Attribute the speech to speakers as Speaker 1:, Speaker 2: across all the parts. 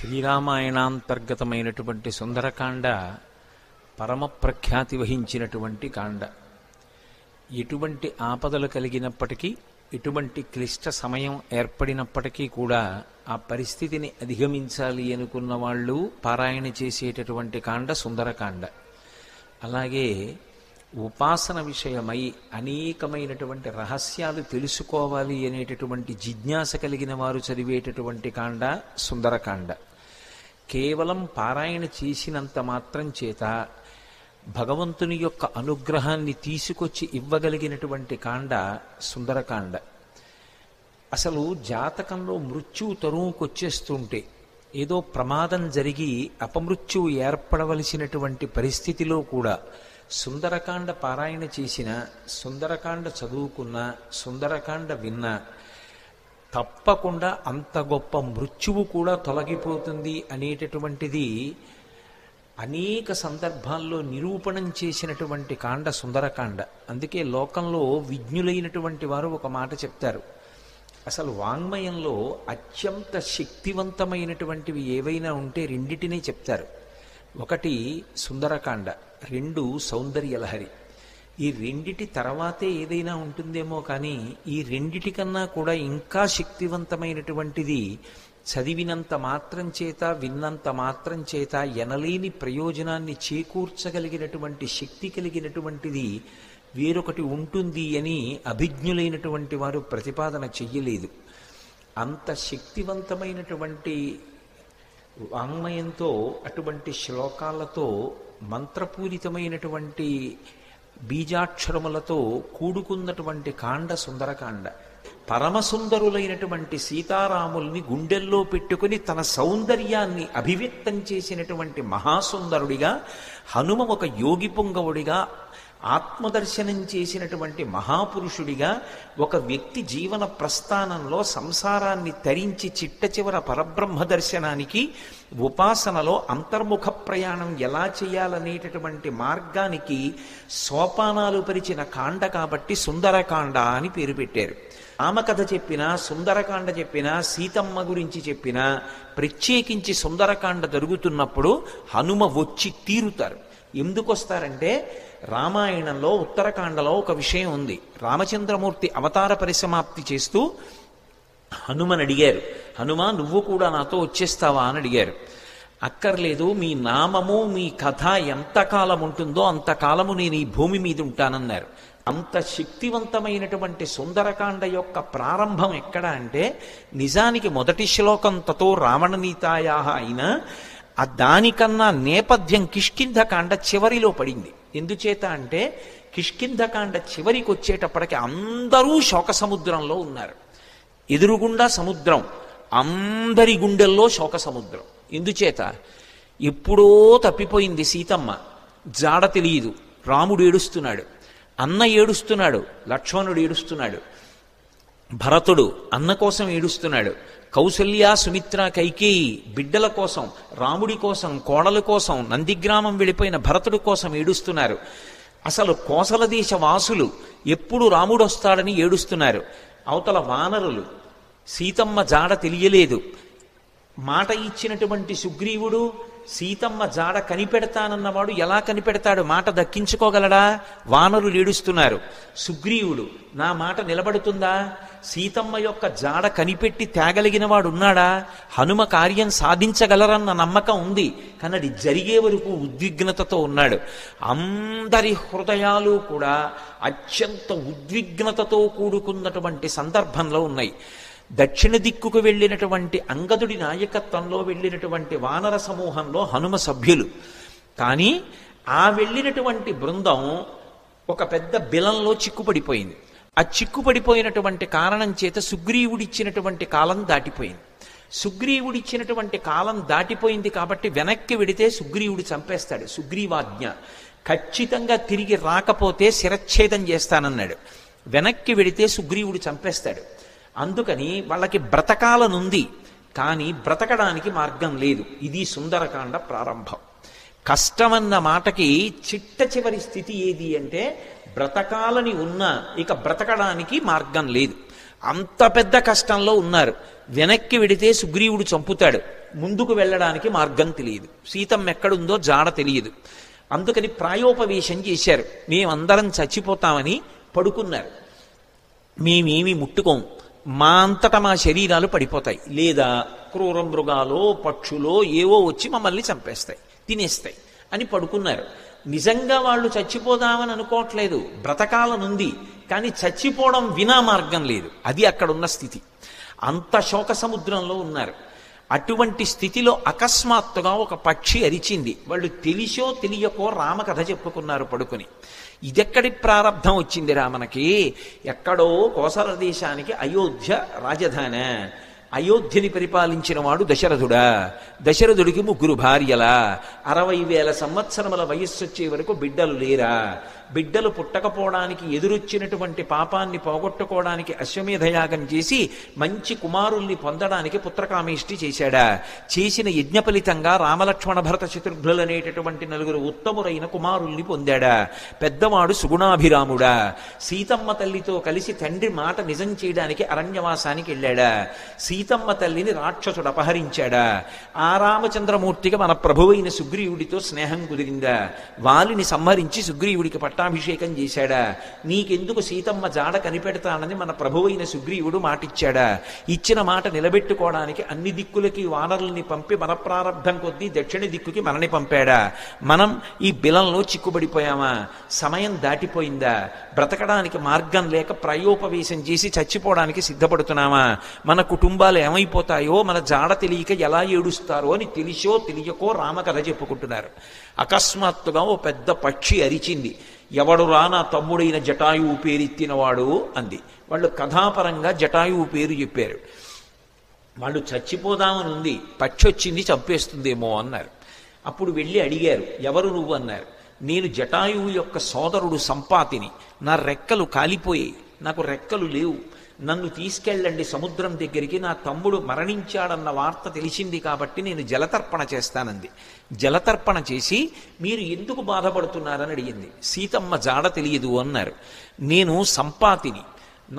Speaker 1: శ్రీరామాయణాంతర్గతమైనటువంటి సుందరకాండ పరమ ప్రఖ్యాతి వహించినటువంటి కాండ. ఎటువంటి ఆపదలు కలిగినప్పటికీ, ఎటువంటి క్లిష్ట సమయం ఏర్పడినప్పటికీ కూడా ఆ పరిస్థితిని అధిగమించాలి అనుకున్న వాళ్ళు పారాయణ చేసేటటువంటి కాండ సుందరకాండ. అలాగే ఉపాసన విషయమై అనేకమైనటువంటి రహస్యాలు తెలుసుకోవాలి అనేటటువంటి జిజ్ఞాస కలిగిన వారు చదివేటటువంటి కాండ సుందరకాండ. కేవలం పారాయణ చేసినంత మాత్రం చేత భగవంతుని యొక్క అనుగ్రహాన్ని తీసుకొచ్చి ఇవ్వగలిగినటువంటి కాండ సుందరకాండ. అసలు జాతకంలో మృత్యువు తరువుకొచ్చేస్తుంటే, ఏదో ప్రమాదం జరిగి అపమృత్యువు ఏర్పడవలసినటువంటి పరిస్థితిలో కూడా సుందరకాండ పారాయణ చేసిన, సుందరకాండ చదువుకున్న, సుందరకాండ విన్న తప్పకుండా అంత గొప్ప మృత్యువు కూడా తొలగిపోతుంది అనేటటువంటిది అనేక సందర్భాల్లో నిరూపణం చేసినటువంటి కాండ సుందరకాండ. అందుకే లోకంలో విజ్ఞులైనటువంటి వారు ఒక మాట చెప్తారు. అసలు వాంగ్మయంలో అత్యంత శక్తివంతమైనటువంటివి ఏవైనా ఉంటే రెండిటినే చెప్తారు. ఒకటి సుందరకాండ, రెండు సౌందర్యలహరి. ఈ రెండిటి తర్వాతే ఏదైనా ఉంటుందేమో కానీ ఈ రెండిటికన్నా కూడా ఇంకా శక్తివంతమైనటువంటిది, చదివినంత మాత్రం చేత, విన్నంత మాత్రం చేత ఎనలేని ప్రయోజనాన్ని చేకూర్చగలిగినటువంటి శక్తి కలిగినటువంటిది వేరొకటి ఉంటుంది అని అభిజ్ఞులైనటువంటి వారు ప్రతిపాదన చెయ్యలేదు. అంత శక్తివంతమైనటువంటి వాంగ్మయంతో, అటువంటి శ్లోకాలతో, మంత్రపూరితమైనటువంటి బీజాక్షరములతో కూడుకున్నటువంటి కాండ సుందరకాండ. పరమసుందరులైనటువంటి సీతారాముల్ని గుండెల్లో పెట్టుకుని తన సౌందర్యాన్ని అభివ్యక్తం చేసినటువంటి మహాసుందరుడిగా, హనుమ ఒక యోగి పొంగవుడిగా, ఆత్మదర్శనం చేసినటువంటి మహాపురుషుడిగా, ఒక వ్యక్తి జీవన ప్రస్థానంలో సంసారాన్ని తరించి చిట్ట చివర పరబ్రహ్మ దర్శనానికి, ఉపాసనలో అంతర్ముఖ ప్రయాణం ఎలా చేయాలనేటటువంటి మార్గానికి సోపానాలు పరిచిన కాండ కాబట్టి సుందరకాండ అని పేరు పెట్టారు. రామకథ చెప్పినా, సుందరకాండ చెప్పినా, సీతమ్మ గురించి చెప్పినా, ప్రత్యేకించి సుందరకాండ జరుగుతున్నప్పుడు హనుమ వచ్చి తీరుతారు. ఎందుకు వస్తారంటే, రామాయణంలో ఉత్తరకాండలో ఒక విషయం ఉంది. రామచంద్రమూర్తి అవతార పరిసమాప్తి చేస్తూ హనుమని అడిగారు, హనుమా నువ్వు కూడా నాతో వచ్చేస్తావా అని అడిగారు. అక్కర్లేదు, మీ నామము మీ కథ ఎంతకాలం ఉంటుందో అంతకాలము నేను ఈ భూమి మీద ఉంటానన్నారు. అంత శక్తివంతమైనటువంటి సుందరకాండ యొక్క ప్రారంభం ఎక్కడ అంటే, నిజానికి మొదటి శ్లోకం తతో రావణనీతాయా అయినా దానికన్నా నేపథ్యం కిష్కింధకాండ చివరిలో పడింది. ఎందుచేత అంటే, కిష్కింధకాండ చివరికి వచ్చేటప్పటికి అందరూ శోక సముద్రంలో ఉన్నారు. ఎదురుగుండా సముద్రం, అందరి గుండెల్లో శోక సముద్రం. ఎందుచేత, ఎప్పుడో తప్పిపోయింది సీతమ్మ, జాడ తెలియదు. రాముడు ఏడుస్తున్నాడు, అన్న ఏడుస్తున్నాడు, లక్ష్మణుడు ఏడుస్తున్నాడు, భరతుడు అన్న కోసం ఏడుస్తున్నాడు, కౌసల్య సుమిత్ర కైకేయి బిడ్డల కోసం, రాముడి కోసం, కోడల కోసం, నందిగ్రామం వెళ్ళిపోయిన భరతుడి కోసం ఏడుస్తున్నారు. అసలు కోసల దేశ వాసులు ఎప్పుడు రాముడు వస్తాడని ఏడుస్తున్నారు. అవతల వానరులు సీతమ్మ జాడ తెలియలేదు. మాట ఇచ్చినటువంటి సుగ్రీవుడు సీతమ్మ జాడ కనిపెడతానన్నవాడు ఎలా కనిపెడతాడు? మాట దక్కించుకోగలడా? వానరులు ఏడుస్తున్నారు. సుగ్రీవుడు నా మాట నిలబడుతుందా? సీతమ్మ యొక్క జాడ కనిపెట్టి తేగలిగిన వాడు ఉన్నాడా? హనుమ కార్యం సాధించగలరన్న నమ్మకం ఉంది, కానీ అది జరిగే వరకు ఉద్విగ్నతతో ఉన్నాడు. అందరి హృదయాలు కూడా అత్యంత ఉద్విగ్నతతో కూడుకున్నటువంటి సందర్భంలో ఉన్నాయి. దక్షిణ దిక్కుకు వెళ్ళినటువంటి అంగదుడి నాయకత్వంలో వెళ్ళినటువంటి వానర సమూహంలో హనుమ సభ్యులు. కానీ ఆ వెళ్ళినటువంటి బృందం ఒక పెద్ద బిలంలో చిక్కుపడిపోయింది. ఆ చిక్కుపడిపోయినటువంటి కారణం చేత సుగ్రీవుడిచ్చినటువంటి కాలం దాటిపోయింది. సుగ్రీవుడిచ్చినటువంటి కాలం దాటిపోయింది కాబట్టి వెనక్కి వెడితే సుగ్రీవుడు చంపేస్తాడు. సుగ్రీవాజ్ఞ ఖచ్చితంగా తిరిగి రాకపోతే శిరచ్ఛేదం చేస్తానన్నాడు. వెనక్కి వెడితే సుగ్రీవుడు చంపేస్తాడు. అందుకని వాళ్ళకి బ్రతకాలనుంది, కానీ బ్రతకడానికి మార్గం లేదు. ఇది సుందరకాండ ప్రారంభం. కష్టమన్న మాటకి చిట్ట చివరి స్థితి ఏది అంటే, బ్రతకాలని ఉన్నా ఇక బ్రతకడానికి మార్గం లేదు. అంత పెద్ద కష్టంలో ఉన్నారు. వెనక్కి వెడితే సుగ్రీవుడు చంపుతాడు, ముందుకు వెళ్ళడానికి మార్గం తెలియదు, సీతమ్మ ఎక్కడుందో జాడ తెలియదు. అందుకని ప్రాయోపవేశం చేశారు. మేమందరం చచ్చిపోతామని పడుకున్నారు. మేమేమి ముట్టుకోం, మా అంతటా మా శరీరాలు పడిపోతాయి, లేదా క్రూర మృగాలో పక్షులో ఏవో వచ్చి మమ్మల్ని చంపేస్తాయి, తినేస్తాయి అని పడుకున్నారు. నిజంగా వాళ్ళు చచ్చిపోదామని అనుకోవట్లేదు, బ్రతకాలనుంది, కానీ చచ్చిపోవడం వినా మార్గం లేదు. అది అక్కడున్న స్థితి. అంత శోక సముద్రంలో ఉన్నారు. అటువంటి స్థితిలో అకస్మాత్తుగా ఒక పక్షి అరిచింది. వాళ్ళు తెలిసో తెలియకో రామకథ చెప్పుకున్నారు పడుకుని. ఇదెక్కడి ప్రారంధం వచ్చింది రామనకి? ఎక్కడో కోసల దేశానికి అయోధ్య రాజధాని. అయోధ్యని పరిపాలించిన వాడు దశరథుడా. దశరథుడికి 3 భార్యలా. 60,000 సంవత్సరముల వయస్సు వచ్చే వరకు బిడ్డలు లేరా? బిడ్డలు పుట్టకపోవడానికి ఎదురొచ్చినటువంటి పాపాన్ని పోగొట్టుకోవడానికి అశ్వమేధయాగం చేసి మంచి కుమారుల్ని పొందడానికి పుత్రకామేష్టి చేశాడా? చేసిన యజ్ఞ ఫలితంగా రామలక్ష్మణ భరత శత్రుఘ్నులనేటటువంటి 4 ఉత్తములైన కుమారుల్ని పొందాడా? పెద్దవాడు సుగుణాభిరాముడా. సీతమ్మ తల్లితో కలిసి తండ్రి మాట నిజం చేయడానికి అరణ్యవాసానికి వెళ్ళాడా? సీతమ్మ తల్లిని రాక్షసుడు అపహరించాడా? ఆ రామచంద్రమూర్తికి మన ప్రభువైన సుగ్రీవుడితో స్నేహం కుదిరిందా? వాలిని సంహరించి సుగ్రీవుడికి పట్టాభిషేకం చేశాడా? నీకెందుకు సీతమ్మ జాడ కనిపెడతానని మన ప్రభువైన సుగ్రీవుడు మాటిచ్చాడా? ఇచ్చిన మాట నిలబెట్టుకోవడానికి అన్ని దిక్కులకి వానరుల్ని పంపి మన ప్రారంభం కొద్దీ దక్షిణ దిక్కుకి మనని పంపాడా? మనం ఈ బిలంలో చిక్కుబడిపోయామా? సమయం దాటిపోయిందా? బ్రతకడానికి మార్గం లేక ప్రాయోపవేశం చేసి చచ్చిపోవడానికి సిద్ధపడుతున్నామా? మన కుటుంబాలు ఏమైపోతాయో, మన జాడ తెలియక ఎలా ఏడుస్తారో అని తెలిసో తెలియకో రామకథ చెప్పుకుంటున్నారు. అకస్మాత్తుగా ఓ పెద్ద పక్షి అరిచింది. ఎవడురా నా తమ్ముడైన జటాయువు పేరెత్తినవాడు అంది. వాళ్ళు కథాపరంగా జటాయువు పేరు చెప్పారు. వాళ్ళు చచ్చిపోదామని ఉంది, పక్షి వచ్చింది చంపేస్తుందేమో అన్నారు. అప్పుడు వెళ్ళి అడిగారు, ఎవరు నువ్వు అన్నారు. నేను జటాయువు యొక్క సోదరుడు సంపాతిని. నా రెక్కలు కాలిపోయాయి, నాకు రెక్కలు లేవు, నన్ను తీసుకెళ్ళండి సముద్రం దగ్గరికి, నా తమ్ముడు మరణించాడన్న వార్త తెలిసింది కాబట్టి నేను జలతర్పణ చేస్తానంది. జలతర్పణ చేసి మీరు ఎందుకు బాధపడుతున్నారని అడిగింది. సీతమ్మ జాడ తెలియదు అన్నారు. నేను సంపాతిని,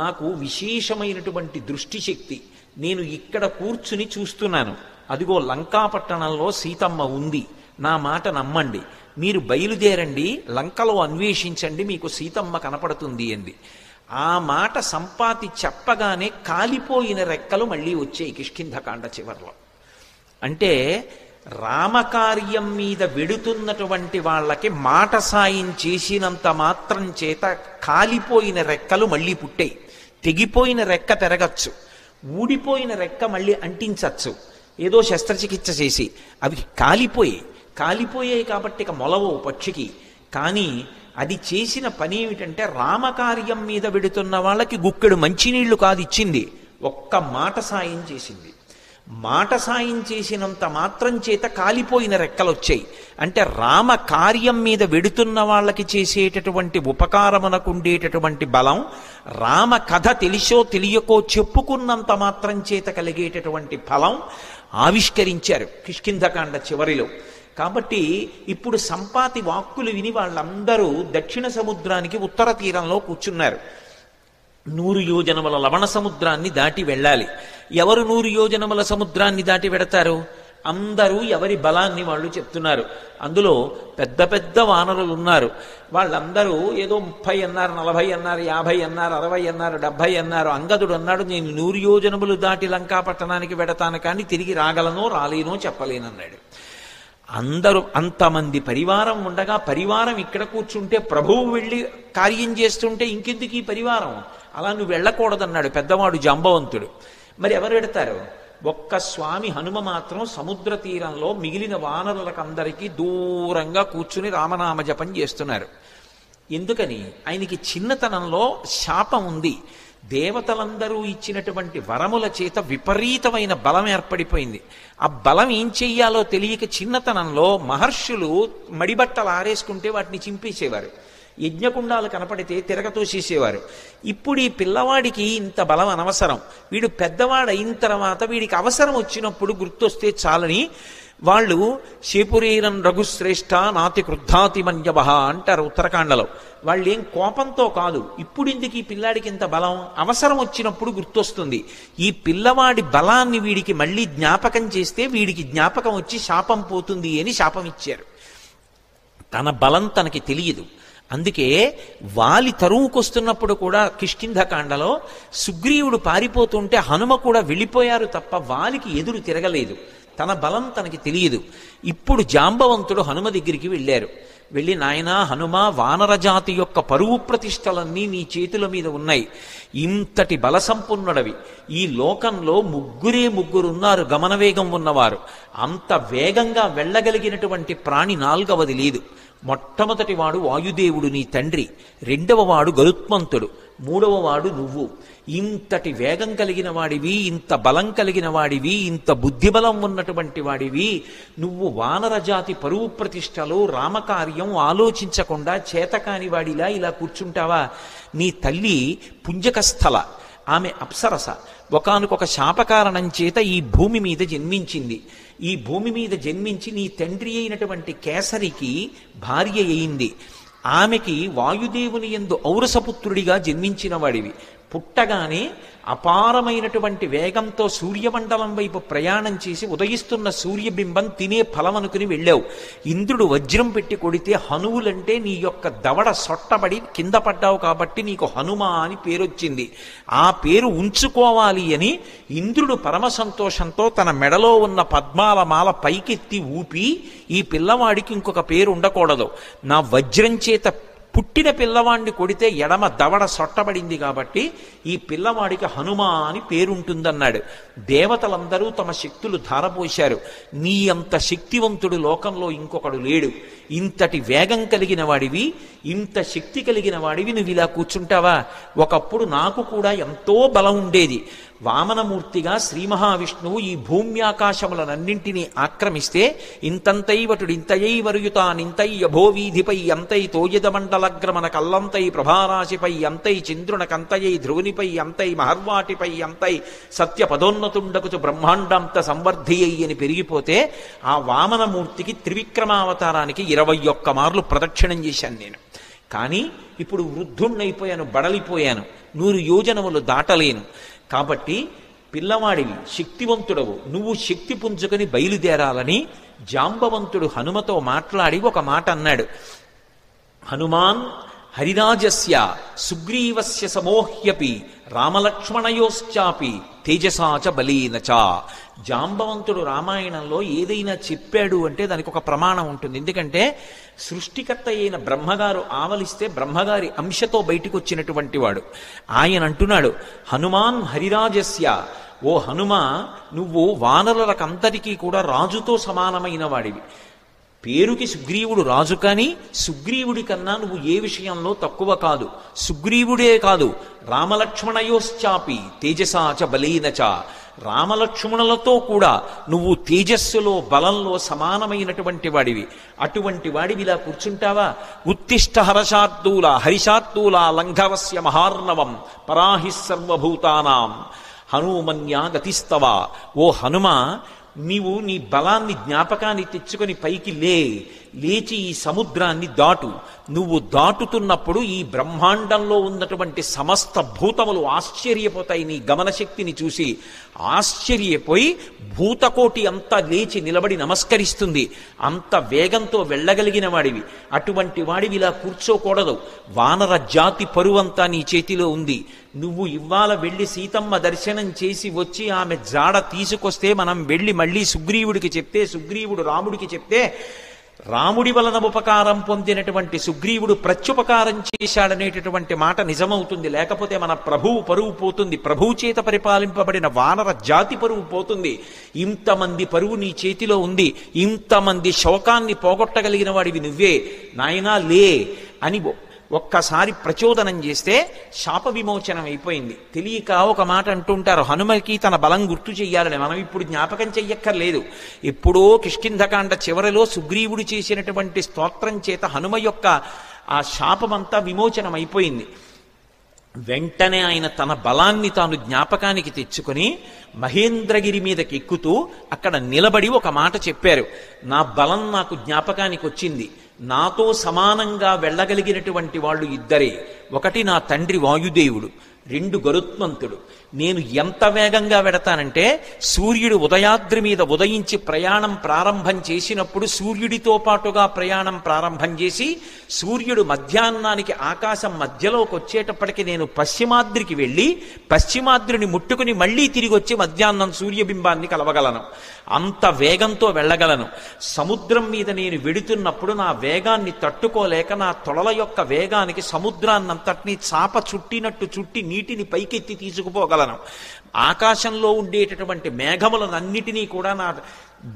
Speaker 1: నాకు విశేషమైనటువంటి దృష్టి శక్తి, నేను ఇక్కడ కూర్చుని చూస్తున్నాను, అదిగో లంకాపట్టణంలో సీతమ్మ ఉంది, నా మాట నమ్మండి, మీరు బయలుదేరండి, లంకలో అన్వేషించండి, మీకు సీతమ్మ కనపడుతుంది అంది. ఆ మాట సంపాతి చెప్పగానే కాలిపోయిన రెక్కలు మళ్ళీ వచ్చాయి కిష్కింధకాండ చివర్లో. అంటే రామకార్యం మీద వెడుతున్నటువంటి వాళ్ళకి మాట సాయం చేసినంత మాత్రం చేత కాలిపోయిన రెక్కలు మళ్ళీ పుట్టాయి. తెగిపోయిన రెక్క పెరగచ్చు, ఊడిపోయిన రెక్క మళ్ళీ అంటించచ్చు, ఏదో శస్త్రచికిత్స చేసి. అవి కాలిపోయాయి కాబట్టి ఇక మొలవో పక్షికి. కానీ అది చేసిన పని ఏమిటంటే రామకార్యం మీద వెడుతున్న వాళ్ళకి గుక్కెడు మంచినీళ్లు కాదు ఇచ్చింది, ఒక్క మాట సాయం చేసింది. మాట సాయం చేసినంత మాత్రం చేత కాలిపోయిన రెక్కలు వచ్చాయి. అంటే రామ కార్యం మీద వెడుతున్న వాళ్ళకి చేసేటటువంటి ఉపకారమునకు ఉండేటటువంటి బలం, రామ కథ తెలిసో తెలియకో చెప్పుకున్నంత మాత్రం చేత కలిగేటటువంటి ఫలం ఆవిష్కరించారు కిష్కింధకాండ చివరిలో. కాబట్టి ఇప్పుడు సంపాతి వాక్కులు విని వాళ్ళందరూ దక్షిణ సముద్రానికి ఉత్తర తీరంలో కూర్చున్నారు. 100 యోజనముల లవణ సముద్రాన్ని దాటి వెళ్ళాలి. ఎవరు 100 యోజనముల సముద్రాన్ని దాటి వెడతారు? అందరూ ఎవరి బలాన్ని వాళ్ళు చెప్తున్నారు. అందులో పెద్ద పెద్ద వానరులు ఉన్నారు. వాళ్ళందరూ ఏదో 30 అన్నారు, 40 అన్నారు, 50 అన్నారు, 60 అన్నారు, 70 అన్నారు. అంగదుడు అన్నాడు, నేను 100 యోజనములు దాటి లంకాపట్టణానికి వెడతాను, కానీ తిరిగి రాగలనో రాలేనో చెప్పలేనన్నాడు. అందరూ అంతమంది పరివారం ఉండగా, పరివారం ఇక్కడ కూర్చుంటే ప్రభువు వెళ్ళి కార్యం చేస్తుంటే ఇంకెందుకు ఈ పరివారం, అలా నువ్వు వెళ్ళకూడదన్నాడు పెద్దవాడు జాంబవంతుడు. మరి ఎవరు వెడతారు? ఒక్క స్వామి హనుమ మాత్రం సముద్ర తీరంలో మిగిలిన వానరులకందరికీ దూరంగా కూర్చుని రామనామ జపం చేస్తున్నారు. ఎందుకని? ఆయనకి చిన్నతనంలో శాపం ఉంది. దేవతలందరూ ఇచ్చినటువంటి వరముల చేత విపరీతమైన బలం ఏర్పడిపోయింది. ఆ బలం ఏం చెయ్యాలో తెలియక చిన్నతనంలో మహర్షులు మడిబట్టలు ఆరేసుకుంటే వాటిని చింపేసేవారు, యజ్ఞకుండాలు కనపడితే తిరగతోసేసేవారు. ఇప్పుడు ఈ పిల్లవాడికి ఇంత బలం అనవసరం, వీడు పెద్దవాడు అయిన తర్వాత వీడికి అవసరం వచ్చినప్పుడు గుర్తొస్తే చాలని వాళ్ళు శేపురీరం రఘుశ్రేష్ఠ నాతి క్రుద్ధాతి మన్యవ అంటారు ఉత్తరాఖండలో. వాళ్ళు ఏం కోపంతో కాదు, ఇప్పుడు ఇందుకు ఈ పిల్లాడికి ఇంత బలం, అవసరం వచ్చినప్పుడు గుర్తొస్తుంది. ఈ పిల్లవాడి బలాన్ని వీడికి మళ్ళీ జ్ఞాపకం చేస్తే వీడికి జ్ఞాపకం వచ్చి శాపం పోతుంది అని శాపం ఇచ్చారు. తన బలం తనకి తెలియదు. అందుకే వాలి తరువుకొస్తున్నప్పుడు కూడా కిష్కింధకాండలో సుగ్రీవుడు పారిపోతుంటే హనుమ కూడా వెళ్ళిపోయారు తప్ప వాలికి ఎదురు తిరగలేదు. తన బలం తనకి తెలియదు. ఇప్పుడు జాంబవంతుడు హనుమ దగ్గరికి వెళ్ళారు. వెళ్ళి, నాయనా హనుమ, వానరజాతి యొక్క పరువు ప్రతిష్టలన్నీ నీ చేతుల మీద ఉన్నాయి. ఇంతటి బలసంపన్నుడవి. ఈ లోకంలో ముగ్గురున్నారు గమనవేగం ఉన్నవారు. అంత వేగంగా వెళ్ళగలిగినటువంటి ప్రాణి నాల్గవది లేదు. మొట్టమొదటి వాడు వాయుదేవుడు నీ తండ్రి, రెండవ వాడు గరుత్మంతుడు, మూడవ వాడు నువ్వు. ఇంతటి వేగం కలిగిన వాడివి, ఇంత బలం కలిగిన వాడివి, ఇంత బుద్ధిబలం ఉన్నటువంటి వాడివి, నువ్వు వానరజాతి పరువు ప్రతిష్టలు రామకార్యం ఆలోచించకుండా చేతకాని వాడిలా ఇలా కూర్చుంటావా? నీ తల్లి పుంజకస్థల, ఆమె అప్సరస. ఒకానొక శాపకారణం చేత ఈ భూమి మీద జన్మించింది. ఈ భూమి మీద జన్మించి నీ తండ్రి అయినటువంటి కేసరికి భార్య అయింది. ఆమెకి వాయుదేవుని యందు ఔరసపుత్రుడిగా జన్మించిన వాడివి. పుట్టగానే అపారమైనటువంటి వేగంతో సూర్యమండలం వైపు ప్రయాణం చేసి ఉదయిస్తున్న సూర్యబింబం తినే ఫలం అనుకుని వెళ్ళావు. ఇంద్రుడు వజ్రం పెట్టి కొడితే హనువులంటే నీ యొక్క దవడ సొట్టబడి కింద పడ్డావు కాబట్టి నీకు హనుమ అని పేరొచ్చింది. ఆ పేరు ఉంచుకోవాలి అని ఇంద్రుడు పరమ సంతోషంతో తన మెడలో ఉన్న పద్మాల మాల పైకెత్తి ఊపి, ఈ పిల్లవాడికి ఇంకొక పేరు ఉండకూడదు, నా వజ్రం చేత పుట్టిన పిల్లవాడిని కొడితే ఎడమ దవడ సొట్టబడింది కాబట్టి ఈ పిల్లవాడికి హనుమ అని పేరుంటుందన్నాడు. దేవతలందరూ తమ శక్తులు ధారపోశారు. నీ అంత శక్తివంతుడు లోకంలో ఇంకొకడు లేడు. ఇంతటి వేగం కలిగిన వాడివి, ఇంత శక్తి కలిగిన వాడివి, నువ్వు ఇలా కూర్చుంటావా? ఒకప్పుడు నాకు కూడా ఎంతో బలం ఉండేది. వామనమూర్తిగా శ్రీ మహావిష్ణువు ఈ భూమ్యాకాశములనన్నింటినీ ఆక్రమిస్తే ఇంతంతైవటుడు ఇంతయై వరుయుతానింతై యభోవీధిపై అంతై తోయదమండలగ్రమణ కల్లంతై ప్రభారాశిపై అంతై చంద్రునకంతయై ధ్రువునిపై అంతై మహర్వాటిపై అంతై సత్య పదోన్నతుండకుచు బ్రహ్మాండంత సంవర్ధియ్యి అని పెరిగిపోతే ఆ వామనమూర్తికి త్రివిక్రమావతారానికి 21 మార్లు ప్రదక్షిణం చేశాను నేను. కానీ ఇప్పుడు వృద్ధుణ్ణైపోయాను, బడలిపోయాను, 100 యోజనములు దాటలేను. కాబట్టి పిల్లవాడివి, శక్తివంతుడవు, నువ్వు శక్తి పుంజుకొని బయలుదేరాలని జాంబవంతుడు హనుమతో మాట్లాడి ఒక మాట అన్నాడు. హనుమాన్ హరిరాజస్య సుగ్రీవస్య సమోహ్యపి రామలక్ష్మణయోశ్చాపి తేజసాచ బలీనచ. జాంబవంతుడు రామాయణంలో ఏదైనా చెప్పాడు అంటే దానికి ఒక ప్రమాణం ఉంటుంది. ఎందుకంటే సృష్టికర్త అయిన బ్రహ్మగారు ఆవలిస్తే బ్రహ్మగారి అంశతో బయటికి వచ్చినటువంటి వాడు. ఆయన అంటున్నాడు, హనుమాన్ హరిరాజస్య, ఓ హనుమ, నువ్వు వానరులకంతటికీ కూడా రాజుతో సమానమైన వాడివి. పేరుకి సుగ్రీవుడు రాజు, కానీ సుగ్రీవుడి కన్నా నువ్వు ఏ విషయంలో తక్కువ కాదు. సుగ్రీవుడే కాదు, రామలక్ష్మణయోశ్చాపి తేజసాచ బలీనచ, రామలక్ష్మణులతో కూడా నువ్వు తేజస్సులో బలంలో సమానమైనటువంటి వాడివి. అటువంటి వాడివి ఇలా కూర్చుంటావా? ఉత్తిష్ట హర్షార్దూల హరిషార్దూల లంఘవస్య మహార్ణవం పరాహి సర్వభూతానాం హనుమన్యా గతిస్తవ. ఓ హనుమ, నీవు నీ బలాన్ని జ్ఞాపకాన్ని తెచ్చుకొని పైకి లేచి ఈ సముద్రాన్ని దాటు. నువ్వు దాటుతున్నప్పుడు ఈ బ్రహ్మాండంలో ఉన్నటువంటి సమస్త భూతములు ఆశ్చర్యపోతాయి నీ గమనశక్తిని చూసి. ఆశ్చర్యపోయి భూతకోటి అంతా లేచి నిలబడి నమస్కరిస్తుంది. అంత వేగంతో వెళ్ళగలిగిన వాడివి. అటువంటి వాడివి ఇలా కూర్చోకూడదు. వానర జాతి పరువంతా నీ చేతిలో ఉంది. నువ్వు ఇవాళ వెళ్ళి సీతమ్మ దర్శనం చేసి వచ్చి ఆమె జాడ తీసుకొస్తే మనం వెళ్ళి మళ్ళీ సుగ్రీవుడికి చెప్తే, సుగ్రీవుడు రాముడికి చెప్తే, రాముడి వలన ఉపకారం పొందినటువంటి సుగ్రీవుడు ప్రత్యుపకారం చేశాడనేటటువంటి మాట నిజమవుతుంది. లేకపోతే మన ప్రభువు పరువు పోతుంది. ప్రభువు చేత పరిపాలింపబడిన వానర జాతి పరువు పోతుంది. ఇంతమంది పరువు నీ చేతిలో ఉంది. ఇంతమంది శోకాన్ని పోగొట్టగలిగిన వాడివి నువ్వే. నాయనా లే అని ఒక్కసారి ప్రచోదనం చేస్తే శాప విమోచనం అయిపోయింది. తెలియక ఒక మాట అంటుంటారు, హనుమకి తన బలం గుర్తు చెయ్యాలని. మనం ఇప్పుడు జ్ఞాపకం చెయ్యక్కర్లేదు. ఎప్పుడో కిష్కింధకాండ చివరిలో సుగ్రీవుడు చేసినటువంటి స్తోత్రం చేత హనుమ యొక్క ఆ శాపమంతా విమోచనం అయిపోయింది. వెంటనే ఆయన తన బలాన్ని తాను జ్ఞాపకానికి తెచ్చుకొని మహేంద్రగిరి మీదకి ఎక్కుతూ అక్కడ నిలబడి ఒక మాట చెప్పారు. నా బలం నాకు జ్ఞాపకానికి వచ్చింది. నాతో సమానంగా వెళ్ళగలిగినటువంటి వాళ్ళు ఇద్దరే. ఒకటి నా తండ్రి వాయుదేవుడు, రెండు గరుత్మంతుడు. నేను ఎంత వేగంగా వెడతానంటే సూర్యుడు ఉదయాద్రి మీద ఉదయించి ప్రయాణం ప్రారంభం చేసినప్పుడు సూర్యుడితో పాటుగా ప్రయాణం ప్రారంభం చేసి సూర్యుడు మధ్యాహ్నానికి ఆకాశం మధ్యలోకి వచ్చేటప్పటికి నేను పశ్చిమాద్రికి వెళ్ళి పశ్చిమాద్రిని ముట్టుకుని మళ్ళీ తిరిగి వచ్చి మధ్యాహ్నం సూర్యబింబాన్ని కలవగలను. అంత వేగంతో వెళ్ళగలను. సముద్రం మీద నేను వెడుతున్నప్పుడు నా వేగాన్ని తట్టుకోలేక నా తొడల యొక్క వేగానికి సముద్రాన్నంతటినీ చాప చుట్టినట్టు చుట్టి నీటిని పైకెత్తి తీసుకుపోగలను. ఆకాశంలో ఉండేటటువంటి మేఘములనన్నిటినీ కూడా నా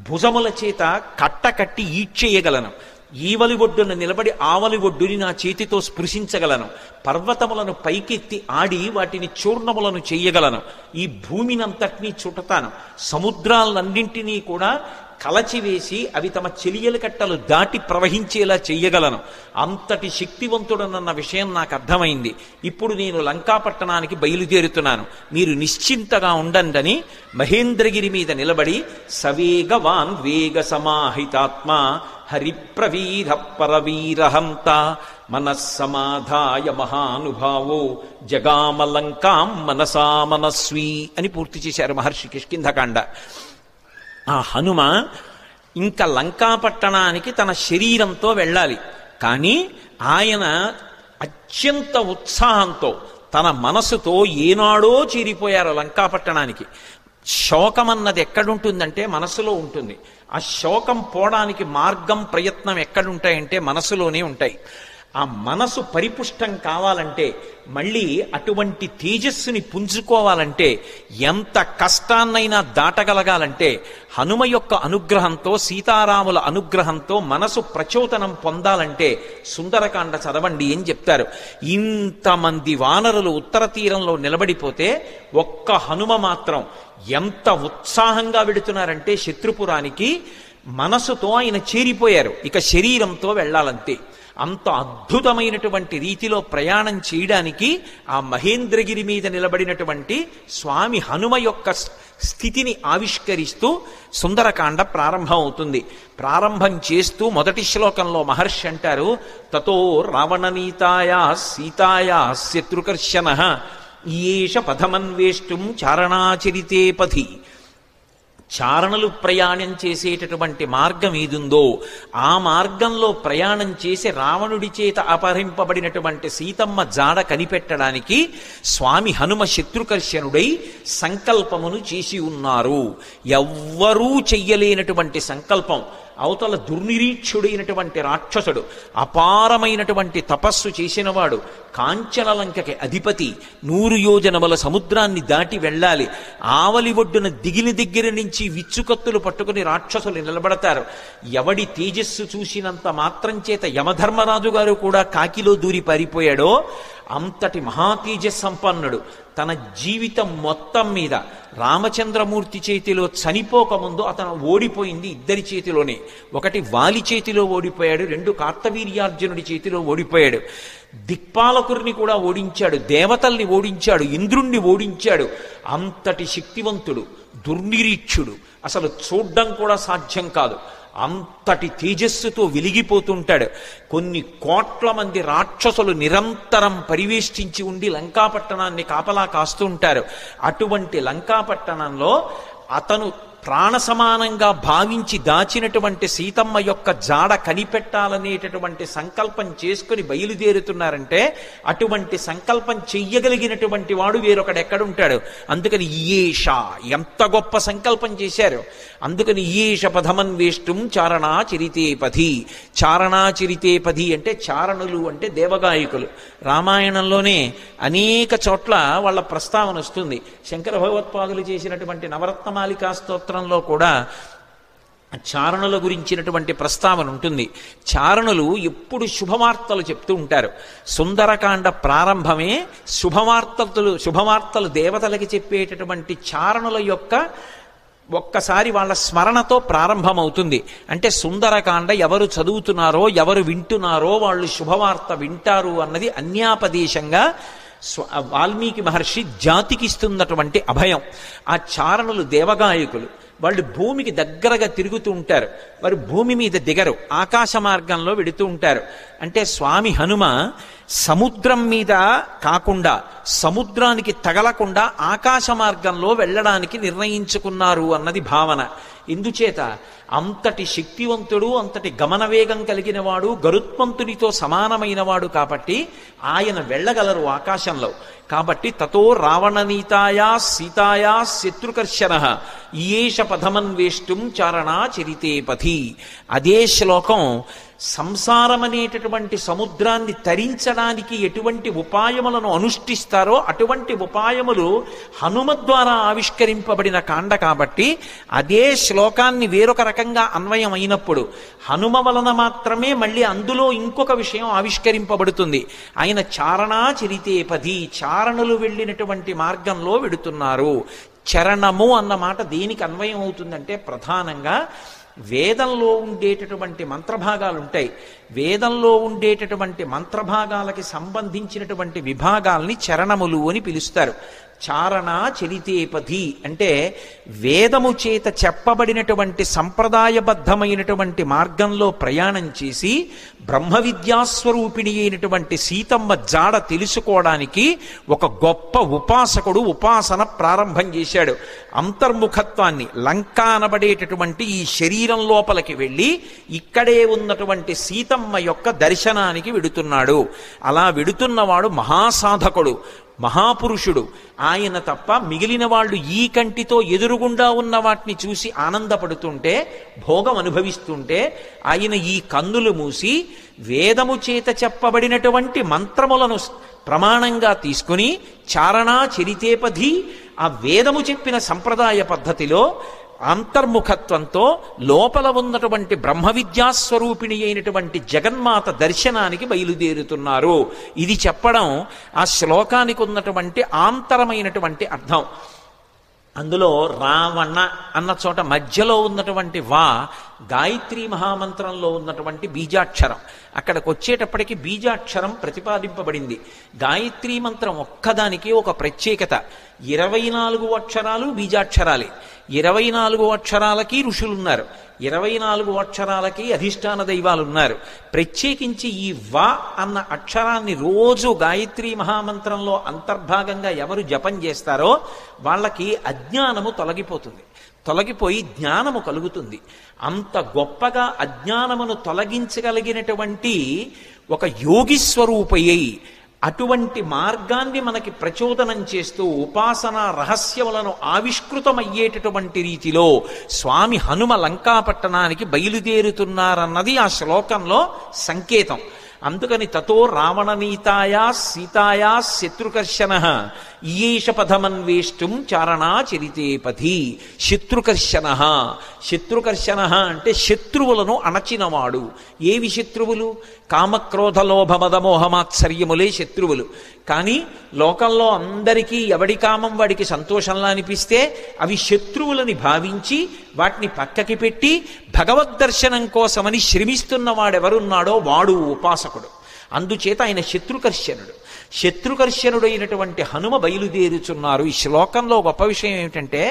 Speaker 1: భుజముల చేత కట్టకట్టి ఈడ్చేయగలను. ఈవలి ఒడ్డున నిలబడి ఆవలి ఒడ్డుని నా చేతితో స్పృశించగలను. పర్వతములను పైకెత్తి ఆడి వాటిని చూర్ణములను చెయ్యగలను. ఈ భూమినంతటినీ చుట్టతాను. సముద్రాలన్నింటినీ కూడా కలచివేసి అవి తమ చెలియల కట్టలు దాటి ప్రవహించేలా చెయ్యగలను. అంతటి శక్తివంతుడనన్న విషయం నాకు అర్థమైంది. ఇప్పుడు నేను లంకాపట్టణానికి బయలుదేరుతున్నాను, మీరు నిశ్చింతగా ఉండండి మహేంద్రగిరి మీద నిలబడి సవేగవాన్ వేగ సమాహితాత్మ హరిప్రవీర పరవీరహంత మనస్సమాధాయ మహానుభావో జగామలంకాం మనసా మనస్వీ అని పూర్తి చేశారు మహర్షి కిష్కింధకాండ. ఆ హనుమ ఇంకా లంకాపట్టణానికి తన శరీరంతో వెళ్ళాలి. కానీ ఆయన అత్యంత ఉత్సాహంతో తన మనసుతో ఏనాడో చేరిపోయారు లంకాపట్టణానికి. శోకం అన్నది ఎక్కడుంటుందంటే మనసులో ఉంటుంది. ఆ శోకం పోవడానికి మార్గం ప్రయత్నం ఎక్కడుంటాయంటే మనసులోనే ఉంటాయి. ఆ మనసు పరిపుష్టం కావాలంటే, మళ్ళీ అటువంటి తేజస్సుని పుంజుకోవాలంటే, ఎంత కష్టాన్నైనా దాటగలగాలంటే హనుమ యొక్క అనుగ్రహంతో, సీతారాముల అనుగ్రహంతో మనసు ప్రచోదనం పొందాలంటే సుందరకాండ చదవండి అని చెప్తారు. ఇంతమంది వానరులు ఉత్తర తీరంలో నిలబడిపోతే ఒక్క హనుమ మాత్రం ఎంత ఉత్సాహంగా వెడుతున్నారంటే శత్రుపురానికి మనసుతో ఆయన చేరిపోయారు. ఇక శరీరంతో వెళ్ళాలంతే. అంత అద్భుతమైనటువంటి రీతిలో ప్రయాణం చేయడానికి ఆ మహేంద్రగిరి మీద నిలబడినటువంటి స్వామి హనుమ యొక్క స్థితిని ఆవిష్కరిస్తూ సుందరకాండ ప్రారంభం అవుతుంది. ప్రారంభం చేస్తూ మొదటి శ్లోకంలో మహర్షి అంటారు, తతో రావణనీతాయా సీతాయా శత్రుకర్షణ ఈయేష పథమన్వేష్టం చారణాచరితే పథి. చారణలు ప్రయాణం చేసేటటువంటి మార్గం ఏదుందో ఆ మార్గంలో ప్రయాణం చేసి రావణుడి చేత అపహరింపబడినటువంటి సీతమ్మ జాడ కనిపెట్టడానికి స్వామి హనుమ శత్రుకర్షణుడై సంకల్పమును చేసి ఉన్నారు. ఎవ్వరూ చెయ్యలేనటువంటి సంకల్పం. అవతల దుర్నిరీక్షుడైనటువంటి రాక్షసుడు, అపారమైనటువంటి తపస్సు చేసినవాడు, కాంచనలంకకి అధిపతి, 100 యోజనముల సముద్రాన్ని దాటి వెళ్ళాలి. ఆవలి ఒడ్డున దిగిన దగ్గర నుంచి విచ్చుకత్తులు పట్టుకుని రాక్షసులు నిలబడతారు. ఎవడి తేజస్సు చూసినంత మాత్రం చేత యమధర్మరాజు గారు కూడా కాకిలో దూరి పారిపోయాడో అంతటి మహాతేజస్ సంపన్నుడు. తన జీవితం మొత్తం మీద రామచంద్రమూర్తి చేతిలో చనిపోకముందు అతను ఓడిపోయింది ఇద్దరి చేతిలోనే. ఒకటి వాలి చేతిలో ఓడిపోయాడు, 2 కార్తవీర్యార్జునుడి చేతిలో ఓడిపోయాడు. దిక్పాలకురిని కూడా ఓడించాడు, దేవతల్ని ఓడించాడు, ఇంద్రుణ్ణి ఓడించాడు. అంతటి శక్తివంతుడు, దుర్నిరీక్షుడు, అసలు చూడ్డం కూడా సాధ్యం కాదు. అంతటి తేజస్సుతో వెలిగిపోతుంటాడు. కొన్ని కోట్ల మంది రాక్షసులు నిరంతరం పరివేష్టించి ఉండి లంకాపట్టణాన్ని కాపలా కాస్తూ ఉంటారు. అటువంటి లంకాపట్టణంలో అతను ప్రాణ సమానంగా భావించి దాచినటువంటి సీతమ్మ యొక్క జాడ కనిపెట్టాలనేటటువంటి సంకల్పం చేసుకుని బయలుదేరుతున్నారంటే అటువంటి సంకల్పం చెయ్యగలిగినటువంటి వాడు వేరొకడు ఎక్కడుంటాడు. అందుకని ఈయేష, ఎంత గొప్ప సంకల్పం చేశారు. అందుకని ఈయేష పథమన్వేష్టం చారణాచరితే పథి. చారణాచరితే పథి అంటే చారణులు అంటే దేవగాయకులు. రామాయణంలోనే అనేక చోట్ల వాళ్ళ ప్రస్తావన వస్తుంది. శంకర భగవత్పాదులు చేసినటువంటి నవరత్నమాలికా స్తోత్రంలో కూడా చారణుల గురించినటువంటి ప్రస్తావన ఉంటుంది. చారణులు ఎప్పుడు శుభవార్తలు చెప్తూ ఉంటారు. సుందరకాండ ప్రారంభమే శుభవార్తలు దేవతలకి చెప్పేటటువంటి చారణుల యొక్క ఒక్కసారి వాళ్ళ స్మరణతో ప్రారంభమవుతుంది. అంటే సుందరకాండ ఎవరు చదువుతున్నారో ఎవరు వింటున్నారో వాళ్ళు శుభవార్త వింటారు అన్నది అన్యాపదేశంగా వాల్మీకి మహర్షి జాతికి ఇస్తున్నటువంటి అభయం. ఆ చారణులు దేవగాయకులు, వాళ్ళు భూమికి దగ్గరగా తిరుగుతూ ఉంటారు. వారు భూమి మీద దిగరు, ఆకాశ మార్గంలో వెడుతూ ఉంటారు. అంటే స్వామి హనుమ సముద్రం మీద కాకుండా, సముద్రానికి తగలకుండా ఆకాశ మార్గంలో వెళ్ళడానికి నిర్ణయించుకున్నారు అన్నది భావన. ఎందుచేత అంతటి శక్తివంతుడు, అంతటి గమనవేగం కలిగిన వాడు, గరుత్మంతునితో సమానమైన వాడు కాబట్టి ఆయన వెళ్ళగలరు ఆకాశంలో. కాబట్టి తతో రావణనీతాయా సీతాయా శత్రుకర్షణ ఈయేష పథమన్వేష్టం చారణా చరితే పథి. అదే శ్లోకం సంసారమనేటటువంటి సముద్రాన్ని తరించడానికి ఎటువంటి ఉపాయములను అనుష్ఠిస్తారో అటువంటి ఉపాయములు హనుమ ద్వారా ఆవిష్కరింపబడిన కాండ కాబట్టి అదే శ్లోకాన్ని వేరొక రకంగా అన్వయం అయినప్పుడు హనుమ వలన మాత్రమే మళ్ళీ అందులో ఇంకొక విషయం ఆవిష్కరింపబడుతుంది. ఆయన చారణా చరితే పది, చారణులు వెళ్ళినటువంటి మార్గంలో వెడుతున్నారు. చరణము అన్న మాట దేనికి అన్వయం అవుతుందంటే ప్రధానంగా వేదంలో ఉండేటటువంటి మంత్రభాగాలు ఉంటాయి. వేదంలో ఉండేటటువంటి మంత్రభాగాలకి సంబంధించినటువంటి విభాగాల్ని చరణములు అని పిలుస్తారు. చారణ చరితేపథి అంటే వేదము చేత చెప్పబడినటువంటి సంప్రదాయబద్ధమైనటువంటి మార్గంలో ప్రయాణం చేసి బ్రహ్మ విద్యాస్వరూపిణి అయినటువంటి సీతమ్మ జాడ తెలుసుకోవడానికి ఒక గొప్ప ఉపాసకుడు ఉపాసన ప్రారంభం చేశాడు. అంతర్ముఖత్వాన్ని, లంక అనబడేటటువంటి ఈ శరీరం లోపలికి వెళ్ళి ఇక్కడే ఉన్నటువంటి సీతమ్మ యొక్క దర్శనానికి వెడుతున్నాడు. అలా వెడుతున్నవాడు మహాసాధకుడు, మహాపురుషుడు. ఆయన తప్ప మిగిలిన వాళ్ళు ఈ కంటితో ఎదురుగుండా ఉన్న వాటిని చూసి ఆనందపడుతుంటే, భోగం అనుభవిస్తుంటే, ఆయన ఈ కన్నులు మూసి వేదము చేత చెప్పబడినటువంటి మంత్రములను ప్రమాణంగా తీసుకుని చారణా చరితేపథి, ఆ వేదము చెప్పిన సంప్రదాయ పద్ధతిలో అంతర్ముఖత్వంతో లోపల ఉన్నటువంటి బ్రహ్మ విద్యాస్వరూపిణి అయినటువంటి జగన్మాత దర్శనానికి బయలుదేరుతున్నారు. ఇది చెప్పడం ఆ శ్లోకానికి ఉన్నటువంటి ఆంతరమైనటువంటి అర్థం. అందులో రావణ అన్న చోట మధ్యలో ఉన్నటువంటి వా గాయత్రీ మహామంత్రంలో ఉన్నటువంటి బీజాక్షరం. అక్కడికి వచ్చేటప్పటికి బీజాక్షరం ప్రతిపాదింపబడింది. గాయత్రీ మంత్రం ఒక్కదానికి ఒక ప్రత్యేకత. 24 అక్షరాలు బీజాక్షరాలే. 24 అక్షరాలకి ఋషులున్నారు, 24 అక్షరాలకి అధిష్టాన దైవాలు ఉన్నారు. ప్రత్యేకించి ఈ వా అన్న అక్షరాన్ని రోజు గాయత్రీ మహామంత్రంలో అంతర్భాగంగా ఎవరు జపం చేస్తారో వాళ్ళకి అజ్ఞానము తొలగిపోయి జ్ఞానము కలుగుతుంది. అంత గొప్పగా అజ్ఞానమును తొలగించగలిగినటువంటి ఒక యోగిస్వరూపయ్యి అటువంటి మార్గాన్ని మనకి ప్రచోదనం చేస్తూ ఉపాసనా రహస్యములను ఆవిష్కృతమయ్యేటటువంటి రీతిలో స్వామి హనుమ లంకాపట్టణానికి బయలుదేరుతున్నారన్నది ఆ శ్లోకంలో సంకేతం. అందుకని తతో రావణనీతాయా సీతాయా శత్రుకర్షణ ఈయేష పథమన్వేష్టం చారణా చరితేపథి. శత్రుకర్షణ అంటే శత్రువులను అణచినవాడు. ఏవి శత్రువులు? కామక్రోధ లోభ మదమోహమాత్సర్యములే శత్రువులు. కానీ లోకంలో అందరికీ ఎవడి కామం వాడికి సంతోషంలా అనిపిస్తే అవి శత్రువులని భావించి వాటిని పక్కకి పెట్టి భగవద్దర్శనం కోసమని శ్రమిస్తున్నవాడెవరున్నాడో వాడు ఉపాసకుడు. అందుచేత ఆయన శత్రుకర్షణుడైనటువంటి హనుమ బయలుదేరుచున్నారు. ఈ శ్లోకంలో గొప్ప విషయం ఏమిటంటే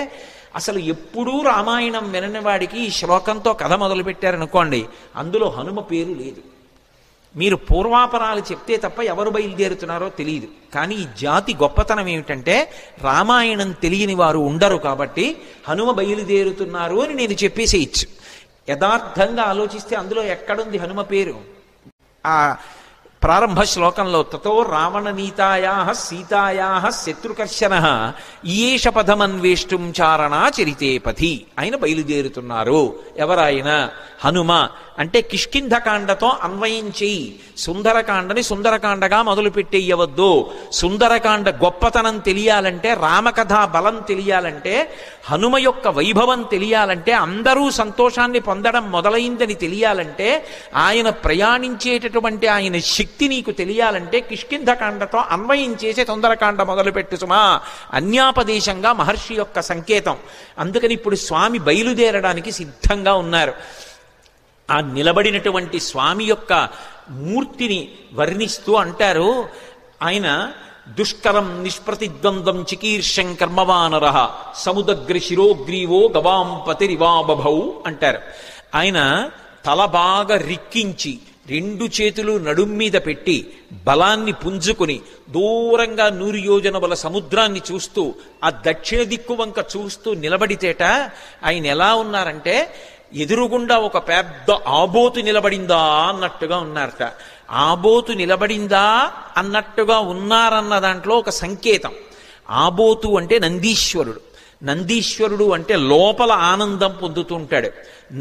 Speaker 1: అసలు ఎప్పుడూ రామాయణం వినని వాడికి ఈ శ్లోకంతో కథ మొదలుపెట్టారనుకోండి, అందులో హనుమ పేరు లేదు. మీరు పూర్వాపరాలు చెప్తే తప్ప ఎవరు బయలుదేరుతున్నారో తెలియదు. కానీ ఈ జాతి గొప్పతనం ఏమిటంటే రామాయణం తెలియని వారు ఉండరు కాబట్టి హనుమ బయలుదేరుతున్నారు అని నేను చెప్పేసేయచ్చు. యథార్థంగా ఆలోచిస్తే అందులో ఎక్కడుంది హనుమ పేరు? ఆ ప్రారంభ శ్లోకంలో తతో రావణనీతాయా సీతాయా శత్రుకర్షణ ఈయేష పథమన్వేష్టం చారణా చరితేపథి. ఆయన బయలుదేరుతున్నారు. ఎవరాయన? హనుమ. అంటే కిష్కింధకాండతో అన్వయం చేయి. సుందరకాండని సుందరకాండగా మొదలు పెట్టేయవద్దు. సుందరకాండ గొప్పతనం తెలియాలంటే, రామకథా బలం తెలియాలంటే, హనుమ యొక్క వైభవం తెలియాలంటే, అందరూ సంతోషాన్ని పొందడం మొదలైందని తెలియాలంటే, ఆయన ప్రయాణించేటటువంటి ఆయన శక్తి నీకు తెలియాలంటే కిష్కింధకాండతో అన్వయం చేసే సుందరకాండ మొదలుపెట్టు సుమా. అన్యాపదేశంగా మహర్షి యొక్క సంకేతం. అందుకని ఇప్పుడు స్వామి బయలుదేరడానికి సిద్ధంగా ఉన్నారు. ఆ నిలబడినటువంటి స్వామి యొక్క మూర్తిని వర్ణిస్తూ అంటారు, ఆయన దుష్కరం నిష్ప్రతిద్వంద్వం చికీర్షం కర్మవానర సముదగ్ర శిరోగ్రీవో గవాం పతిరివాబభౌ అంటారు. ఆయన తల బాగా రిక్కించి రెండు చేతులు నడుం మీద పెట్టి బలాన్ని పుంజుకుని దూరంగా 100 యోజనముల సముద్రాన్ని చూస్తూ ఆ దక్షిణ దిక్కు వంక చూస్తూ నిలబడితేట ఆయన ఎలా ఉన్నారంటే ఎదురుగుండా ఒక పెద్ద ఆబోతు నిలబడిందా అన్నట్టుగా ఉన్నారట. ఆబోతు నిలబడిందా అన్నట్టుగా ఉన్నారన్న దాంట్లో ఒక సంకేతం. ఆబోతు అంటే నందీశ్వరుడు. నందీశ్వరుడు అంటే లోపల ఆనందం పొందుతూ ఉంటాడు.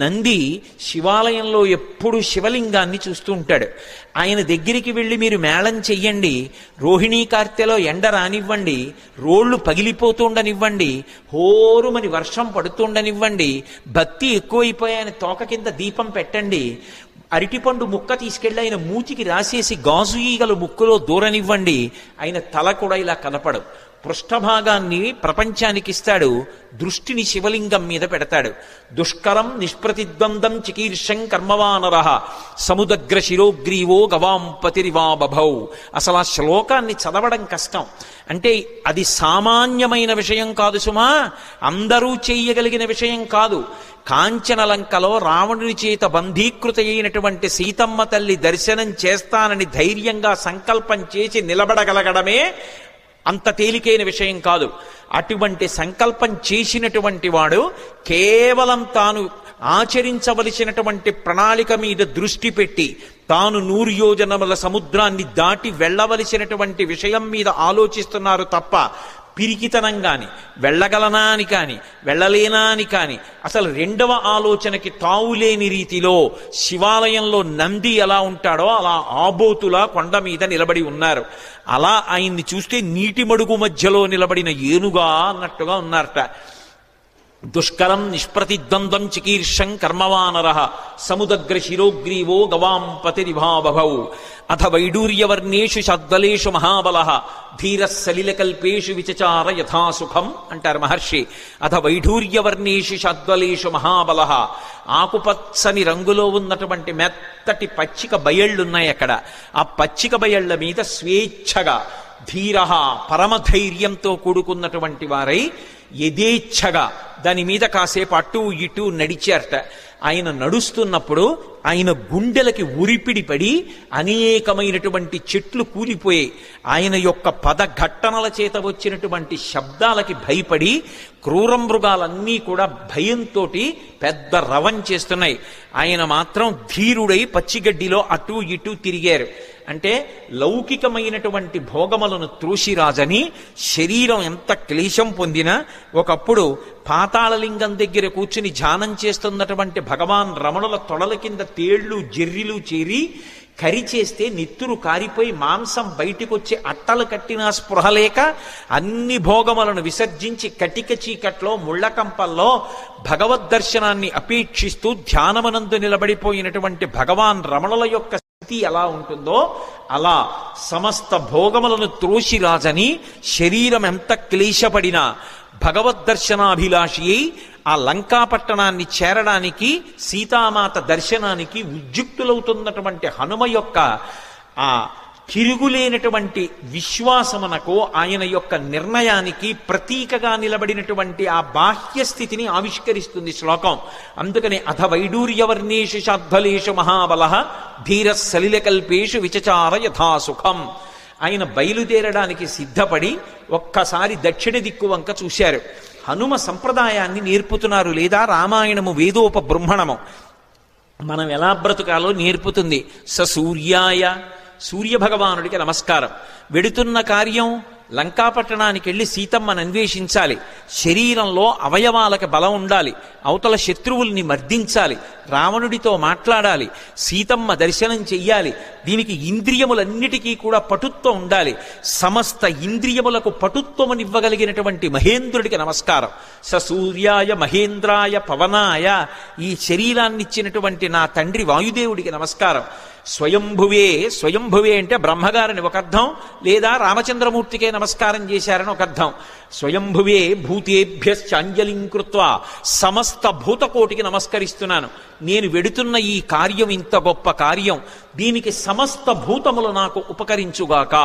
Speaker 1: నంది శివాలయంలో ఎప్పుడు శివలింగాన్ని చూస్తూ ఉంటాడు. ఆయన దగ్గరికి వెళ్ళి మీరు మేళం చెయ్యండి, రోహిణీ కార్తెలో ఎండ రానివ్వండి, రోళ్లు పగిలిపోతుండనివ్వండి, హోరుమని వర్షం పడుతుండనివ్వండి, భక్తి ఎక్కువైపోయి ఆయన తోక కింద దీపం పెట్టండి, అరటిపండు ముక్క తీసుకెళ్ళి ఆయన మూతికి రాసేసి గాజు ఈగలు ముక్కులో దూరనివ్వండి, ఆయన తల కూడా ఇలా కనపడు. పృష్ఠభాగాన్ని ప్రపంచానికి ఇస్తాడు, దృష్టిని శివలింగం మీద పెడతాడు. దుష్కరం నిష్ప్రతిద్వంద్వం చికీర్షం కర్మవానర సముదగ్ర శిరోగ్రీవో గవాం పతిరివాబభౌ. అసలు ఆ శ్లోకాన్ని చదవడం కష్టం. అంటే అది సామాన్యమైన విషయం కాదు సుమా, అందరూ చేయగలిగిన విషయం కాదు. కాంచనలంకలో రావణుని చేత బంధీకృత అయినటువంటి సీతమ్మ తల్లి దర్శనం చేస్తానని ధైర్యంగా సంకల్పం చేసి నిలబడగలగడమే అంత తేలికైన విషయం కాదు. అటువంటి సంకల్పం చేసినటువంటి వాడు కేవలం తాను ఆచరించవలసినటువంటి ప్రణాళిక మీద దృష్టి పెట్టి తాను 100 యోజనముల సముద్రాన్ని దాటి వెళ్ళవలసినటువంటి విషయం మీద ఆలోచిస్తున్నారు తప్ప పిరికితనం కాని, వెళ్ళగలనా అని కాని, వెళ్ళలేనా అని కాని, అసలు రెండవ ఆలోచనకి తావులేని రీతిలో శివాలయంలో నంది ఎలా ఉంటాడో అలా ఆబోతులా కొండ మీద నిలబడి ఉన్నారు. అలా ఆయన్ని చూస్తే నీటి మడుగు మధ్యలో నిలబడిన ఏనుగా అన్నట్టుగా ఉన్నారట. దుష్కరం నిష్ప్రతిద్వంద్వం చికీర్షం కర్మవానర సముదగ్ర శిరోగ్రీవో గవాం పతిరివాబభౌ అథ వైడూర్యవర్ణేషు షద్వలేషు మహాబల ధీర సలిలకల్పేషు విచచార యథాసుఖం అంటారు మహర్షి. అథ వైఢూర్యవర్ణేషు షద్వలేషు మహాబల. ఆకుపచ్చని రంగులో ఉన్నటువంటి మెత్తటి పచ్చిక బయళ్ళున్నాయి అక్కడ. ఆ పచ్చిక బయళ్ల మీద స్వేచ్ఛగా ధీర పరమధైర్యంతో కూడుకున్నటువంటి వారై యథేచ్ఛగా దాని మీద కాసేపు అటు ఇటు నడిచారట. ఆయన నడుస్తున్నప్పుడు ఆయన గుండెలకి ఉరిపిడి పడి అనేకమైనటువంటి చెట్లు కూలిపోయాయి. ఆయన యొక్క పదఘట్టనల చేత వచ్చినటువంటి శబ్దాలకి భయపడి క్రూర మృగాలన్నీ కూడా భయంతో పెద్ద రవం చేస్తున్నాయి. ఆయన మాత్రం ధీరుడై పచ్చిగడ్డిలో అటు ఇటు తిరిగారు. అంటే లౌకికమైనటువంటి భోగములను త్రోసిరాజని శరీరం ఎంత క్లేశం పొందినా ఒకప్పుడు పాతాళలింగం దగ్గర కూర్చుని ధ్యానం చేస్తున్నటువంటి భగవాన్ రమణుల తొడల కింద తేళ్లు జెర్రిలు చేరి కరి చేస్తే నెత్తురు కారిపోయి మాంసం బయటికొచ్చి అట్టలు కట్టినా స్పృహలేక అన్ని భోగములను విసర్జించి కటిక చీకట్లో ముళ్ళకంపల్లో భగవద్దర్శనాన్ని అపేక్షిస్తూ ధ్యానమనందు నిలబడిపోయినటువంటి భగవాన్ రమణుల యొక్క స్థితి ఎలా ఉంటుందో అలా సమస్త భోగములను త్రోసిరాజని శరీరం ఎంత క్లేశపడినా భగవద్దర్శనాభిలాషి అయి ఆ లంకాపట్టణాన్ని చేరడానికి సీతామాత దర్శనానికి ఉద్యుక్తులవుతున్నటువంటి హనుమ యొక్క ఆ తిరుగులేనటువంటి విశ్వాసమునకు ఆయన యొక్క నిర్ణయానికి ప్రతీకగా నిలబడినటువంటి ఆ బాహ్య స్థితిని ఆవిష్కరిస్తుంది శ్లోకం. అందుకని అథ వైడూర్యవర్ణేషు శాద్వలేషు మహాబల ధీర సలిలకల్పేషు విచచార యథాసుఖం. ఆయన బయలుదేరడానికి సిద్ధపడి ఒక్కసారి దక్షిణ దిక్కు వంక చూశారు. హనుమ సంప్రదాయాన్ని నేర్పుతున్నారు, లేదా రామాయణము వేదోపబృంహణము మనం ఎలా బ్రతుకాలో నేర్పుతుంది. సూర్యాయ సూర్యభగవానుడికి నమస్కారం. వెడుతున్న కార్యం లంకాపట్టణానికి వెళ్ళి సీతమ్మను అన్వేషించాలి. శరీరంలో అవయవాలకు బలం ఉండాలి, అవతల శత్రువుల్ని మర్దించాలి, రావణుడితో మాట్లాడాలి, సీతమ్మ దర్శనం చెయ్యాలి. దీనికి ఇంద్రియములన్నిటికీ కూడా పటుత్వం ఉండాలి. సమస్త ఇంద్రియములకు పటుత్వమునివ్వగలిగినటువంటి మహేంద్రుడికి నమస్కారం. సూర్యాయ మహేంద్రాయ పవనాయ, ఈ శరీరాన్నిచ్చినటువంటి నా తండ్రి వాయుదేవుడికి నమస్కారం. స్వయంభువే అంటే బ్రహ్మగారిని ఒక అర్థం, లేదా రామచంద్రమూర్తికే నమస్కారం చేశారని ఒక అర్థం. స్వయంభువే భూతేభ్యశ్చాంజలిం కృత్వా సమస్త భూతకోటికి నమస్కరిస్తున్నాను. నేను వెడుతున్న ఈ కార్యం ఇంత గొప్ప కార్యం, దీనికి సమస్త భూతములు నాకు ఉపకరించుగాక.